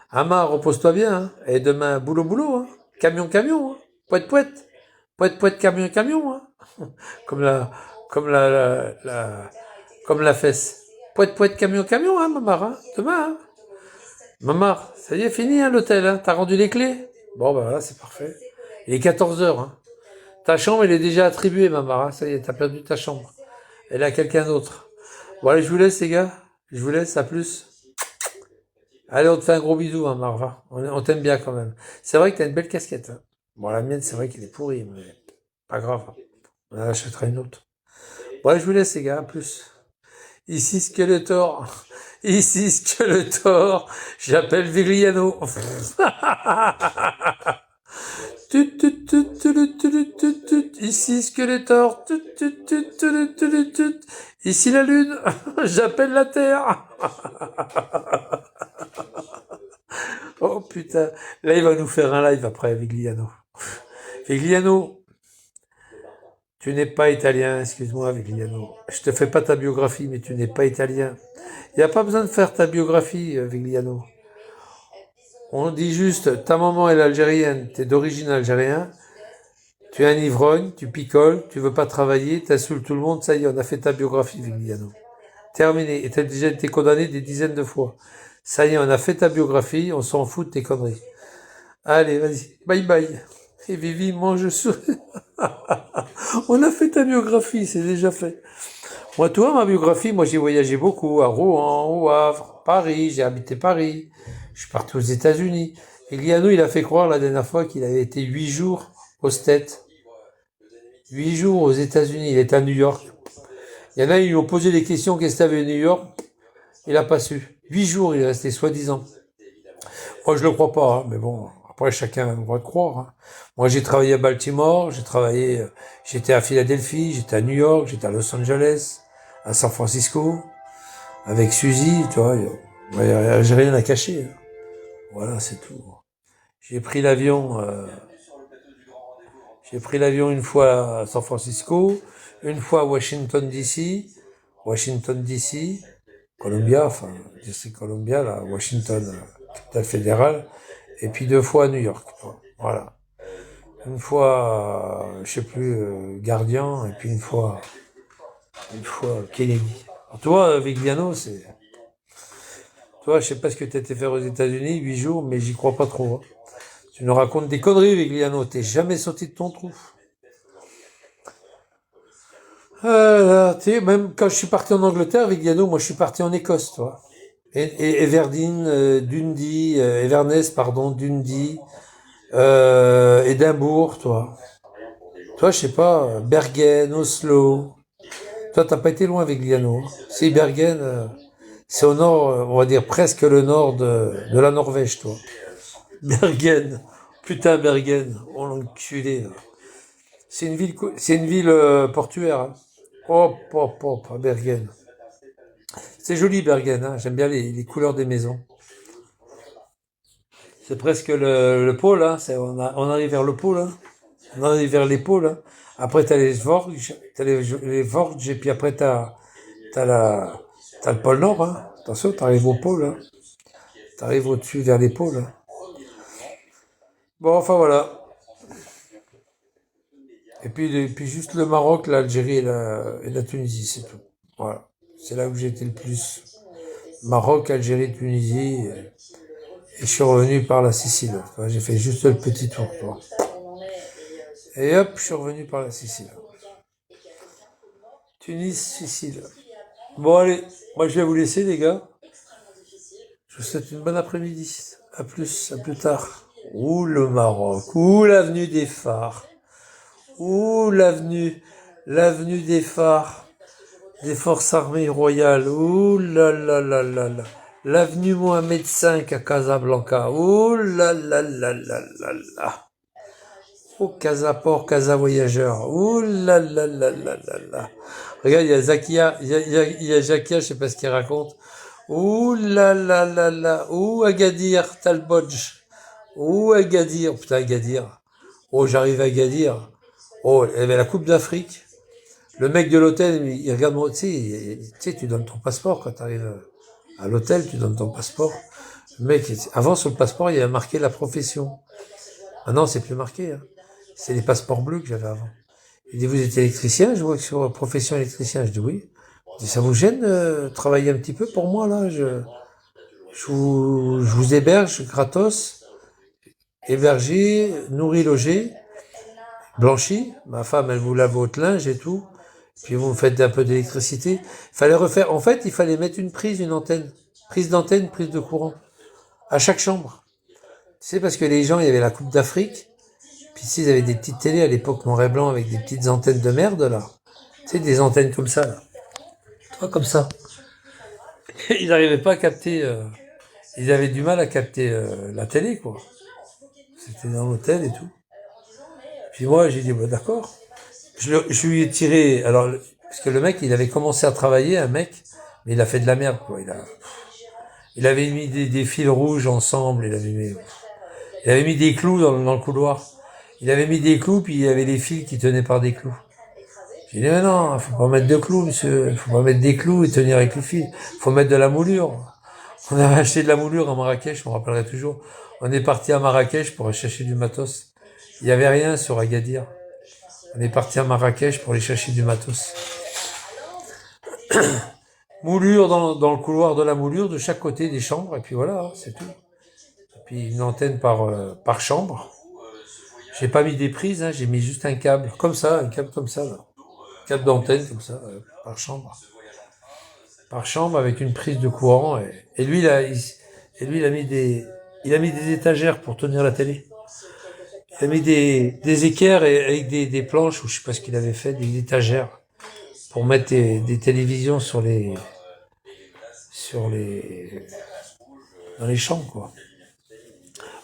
Amar, repose-toi bien, hein. Et demain, boulot, hein. Camion, hein. Poète, camion, hein. Comme la fesse. Poète, camion, hein, Mamar, hein. Demain, hein. Mamar, ça y est, fini, hein, l'hôtel, hein. T'as rendu les clés? Bon, bah voilà, c'est parfait. Il est 14h, hein. Ta chambre, elle est déjà attribuée, Mamar, hein. Ça y est, t'as perdu ta chambre. Elle est à quelqu'un d'autre. Bon, allez, je vous laisse, les gars. Je vous laisse, à plus. Allez, on te fait un gros bisou, hein, Marva. On t'aime bien, quand même. C'est vrai que t'as une belle casquette, hein. Bon, la mienne, c'est vrai qu'elle est pourrie, mais pas grave. On en achètera une autre. Bon, allez, je vous laisse, les gars, à plus. Ici Skeletor, j'appelle Vigliano. Ici Skeletor, ici la lune, j'appelle la terre. Oh putain, là il va nous faire un live après Vigliano. Vigliano, tu n'es pas italien, excuse-moi Vigliano. Je te fais pas ta biographie, mais tu n'es pas italien. Il n'y a pas besoin de faire ta biographie, Vigliano. On dit juste, ta maman est algérienne, t'es d'origine algérienne, tu es un ivrogne, tu picoles, tu veux pas travailler, t'insultes tout le monde, ça y est, on a fait ta biographie, Vigliano. Terminé. Et t'as déjà été condamné des dizaines de fois. Ça y est, on a fait ta biographie, on s'en fout de tes conneries. Allez, vas-y, bye bye. Et Vivi, mange sur... On a fait ta biographie, c'est déjà fait. Moi, toi, ma biographie, moi, j'ai voyagé beaucoup, à Rouen, au Havre, Paris, j'ai habité Paris. Je suis parti aux États-Unis. Vigliano, il a fait croire la dernière fois qu'il avait été 8 jours aux States. 8 jours aux États-Unis, il était à New York. Il y en a, ils lui ont posé des questions, qu'est-ce que t'avais à New York? Il a pas su. 8 jours, il est resté, soi-disant. Moi, je le crois pas, hein, mais bon, après, chacun a le droit de croire. Hein. Moi, j'ai travaillé à Baltimore, j'étais à Philadelphie, j'étais à New York, j'étais à Los Angeles, à San Francisco, avec Suzy, tu vois, j'ai rien à cacher. Hein. Voilà, c'est tout. J'ai pris l'avion une fois à San Francisco, une fois à Washington DC, Columbia, enfin, c'est Columbia, là, Washington, capitale fédérale, et puis 2 fois à New York. Voilà. Une fois, je sais plus, Gardien, et puis une fois Kennedy. Alors, toi, Vigliano, c'est... Toi, je sais pas ce que tu été faire aux États-Unis, 8 jours, mais j'y crois pas trop. Hein. Tu nous racontes des conneries, Vigliano. T'es jamais sorti de ton trou. Tu sais, même quand je suis parti en Angleterre, Vigliano, moi je suis parti en Écosse, toi. Everdeen, Dundee, Everness, pardon, Dundee, Édimbourg, toi. Toi, je sais pas, Bergen, Oslo. Toi, t'as pas été loin, Vigliano. Si, Bergen, c'est au nord, on va dire presque le nord de la Norvège, toi. Bergen. Putain, Bergen. Oh, l'enculé, là. C'est une ville portuaire, hein. Hop, hop, hop, Bergen. C'est joli, Bergen, hein. J'aime bien les couleurs des maisons. C'est presque le pôle, hein. On arrive vers le pôle, hein. On arrive vers les pôles, hein. Après, t'as les Vosges, et puis après, t'as le pôle Nord, hein. Attention, t'arrives au pôle, hein. T'arrives au-dessus vers les pôles, hein. Bon, enfin, voilà. Et puis juste le Maroc, l'Algérie et la Tunisie, c'est tout. Voilà. C'est là où j'ai été le plus. Maroc, Algérie, Tunisie. Et je suis revenu par la Sicile. Enfin, j'ai fait juste le petit tour, toi. Et hop, je suis revenu par la Sicile. Tunis, Sicile. Bon, allez. Moi, je vais vous laisser, les gars. Je vous souhaite une bonne après-midi. À plus tard. Ouh, le Maroc. Ouh, l'avenue des phares. Ouh, l'avenue des phares, des forces armées royales. Ouh là là là là là. L'avenue Mohamed V à Casablanca. Ouh là là là là là là. Oh, Casaport, Casa Voyageur. Ouh là là là là là là. Regarde, il y a Zakia, il y a Zakia, je sais pas ce qu'il raconte. Ouh là là là là. Ouh, Agadir, Talbodj. Ouh, Agadir. Putain, Agadir. Oh, j'arrive à Agadir. Oh, il y avait la Coupe d'Afrique. Le mec de l'hôtel, il regarde moi, tu sais, tu donnes ton passeport quand tu arrives à l'hôtel, tu donnes ton passeport. Le mec, avant sur le passeport, il y avait marqué la profession. Ah non, c'est plus marqué, hein. C'est les passeports bleus que j'avais avant. Il dit, vous êtes électricien? Je vois que sur profession électricien. Je dis oui. Il dit, ça vous gêne travailler un petit peu pour moi, là? Je vous héberge gratos, hébergé, nourri, logé. Blanchi, ma femme, elle vous lave votre linge et tout, puis vous me faites un peu d'électricité. Fallait refaire, en fait, il fallait mettre une antenne, prise d'antenne, prise de courant, à chaque chambre. Tu sais, parce que les gens, il y avait la Coupe d'Afrique, puis tu sais, ils avaient des petites télés à l'époque noir et blanc avec des petites antennes de merde, là. Tu sais, des antennes comme ça, là. Toi, comme ça. Ils n'arrivaient pas à capter, ils avaient du mal à capter la télé, quoi. C'était dans l'hôtel et tout. Puis moi, j'ai dit, bah, d'accord. Je lui ai tiré, alors, parce que le mec, il avait commencé à travailler, un mec, mais il a fait de la merde, quoi. Il avait mis des fils rouges ensemble, il avait mis des clous dans le couloir. Il avait mis des clous, puis il y avait les fils qui tenaient par des clous. J'ai dit, mais non, faut pas mettre de clous, monsieur. Faut pas mettre des clous et tenir avec les fils. Faut mettre de la moulure. On avait acheté de la moulure à Marrakech, je me rappellerai toujours. On est parti à Marrakech pour chercher du matos. Il y avait rien sur Agadir. On est parti à Marrakech pour aller chercher du matos. Moulure dans le couloir de la moulure de chaque côté des chambres, et puis voilà, hein, c'est tout. Et puis une antenne par chambre. J'ai pas mis des prises, hein, j'ai mis juste un câble comme ça, là. Un câble d'antenne comme ça, par chambre. Par chambre avec une prise de courant. Et lui, il a mis des étagères pour tenir la télé. Il a mis des équerres avec des planches, ou je sais pas ce qu'il avait fait, des étagères, pour mettre des télévisions dans les chambres, quoi.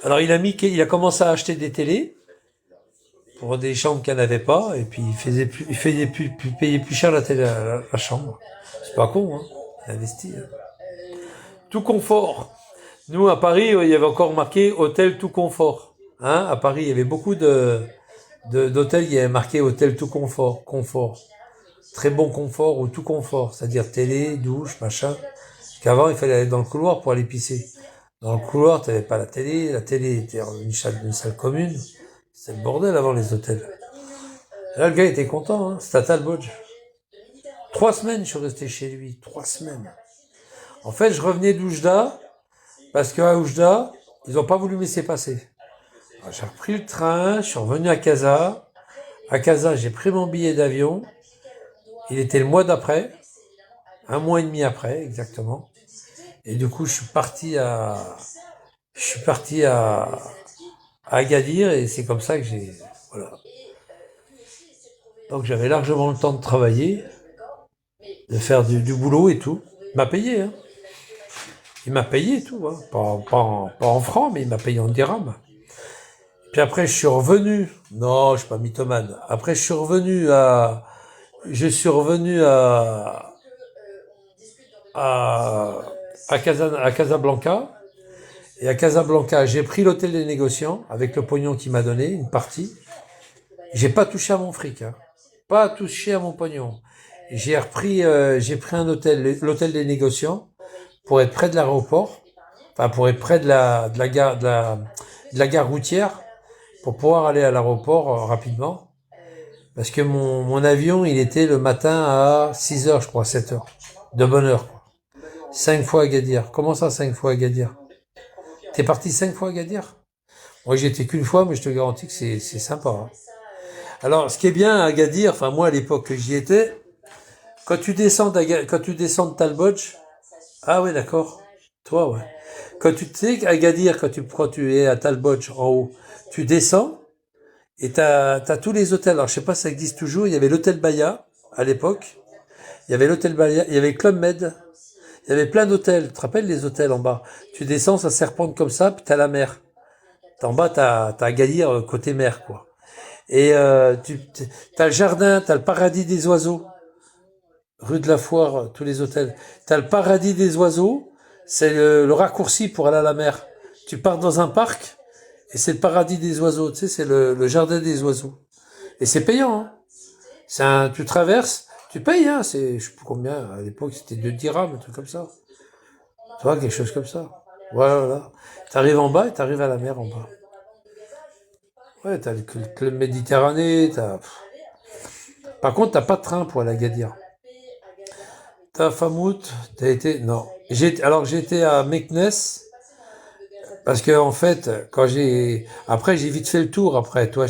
Alors il a commencé à acheter des télés, pour des chambres qu'il n'y en avait pas, et puis il payait plus cher la chambre. C'est pas con, hein. Il investit, hein. Tout confort. Nous, à Paris, il y avait encore marqué hôtel tout confort. Hein, à Paris, il y avait beaucoup d'hôtels qui avaient marqué hôtel tout confort. Très bon confort ou tout confort, c'est-à-dire télé, douche, machin. Parce qu'avant, il fallait aller dans le couloir pour aller pisser. Dans le couloir, t'avais pas la télé était dans une salle commune. C'était le bordel avant les hôtels. Et là, le gars était content, hein. C'était à Talbot. 3 semaines, je suis resté chez lui. 3 semaines. En fait, je revenais d'Oujda, parce qu'à Oujda, ils ont pas voulu me laisser passer. Alors, j'ai repris le train, je suis revenu à Casa. À Casa, j'ai pris mon billet d'avion. Il était le mois d'après. 1 mois et demi après, exactement. Et du coup, je suis parti à Agadir, et c'est comme ça que voilà. Donc, j'avais largement le temps de travailler, de faire du boulot et tout. Il m'a payé, hein. Il m'a payé et tout, hein. Pas en francs, mais il m'a payé en dirhams. Puis après, je suis revenu. Non, je suis pas mythomane. Après, je suis revenu à Casablanca. Et à Casablanca, j'ai pris l'hôtel des négociants avec le pognon qu'il m'a donné, une partie. J'ai pas touché à mon fric, hein. Pas touché à mon pognon. J'ai pris un hôtel, l'hôtel des négociants, pour être près de l'aéroport, enfin pour être près de la gare routière, pour pouvoir aller à l'aéroport rapidement. Parce que mon avion, il était le matin à 6h, je crois, 7h. De bonne heure, quoi. 5 fois à Agadir. Comment ça, 5 fois à Agadir? T'es parti 5 fois à Agadir? Moi, j'y étais qu'une fois, mais je te garantis que c'est sympa, hein. Alors, ce qui est bien à Agadir, enfin, moi, à l'époque que j'y étais, quand tu descends de Talbot, ah ouais, d'accord. Toi, ouais. Quand tu sais, à Agadir, quand tu es à Talbot, en haut, tu descends, et t'as tous les hôtels. Alors, je sais pas si ça existe toujours. Il y avait l'hôtel Baya, à l'époque. Il y avait l'hôtel Baya, il y avait Club Med. Il y avait plein d'hôtels. Tu te rappelles les hôtels en bas? Tu descends, ça serpente comme ça, puis t'as la mer. En bas, t'as Agadir, côté mer, quoi. Et, t'as le jardin, t'as le paradis des oiseaux. Rue de la Foire, tous les hôtels. T'as le paradis des oiseaux. C'est le raccourci pour aller à la mer. Tu pars dans un parc, et c'est le paradis des oiseaux, tu sais, c'est le jardin des oiseaux. Et c'est payant, hein. Tu traverses, tu payes, hein, je sais plus combien, à l'époque c'était 2 dirhams, un truc comme ça. Tu vois, quelque chose comme ça. Voilà. T'arrives en bas et t'arrives à la mer en bas. Ouais, t'as le club Méditerranée, Par contre, t'as pas de train pour aller à Agadir. T'as Famout, t'as été, non. Alors j'étais à Meknes, parce que en fait, après j'ai vite fait le tour après, toi,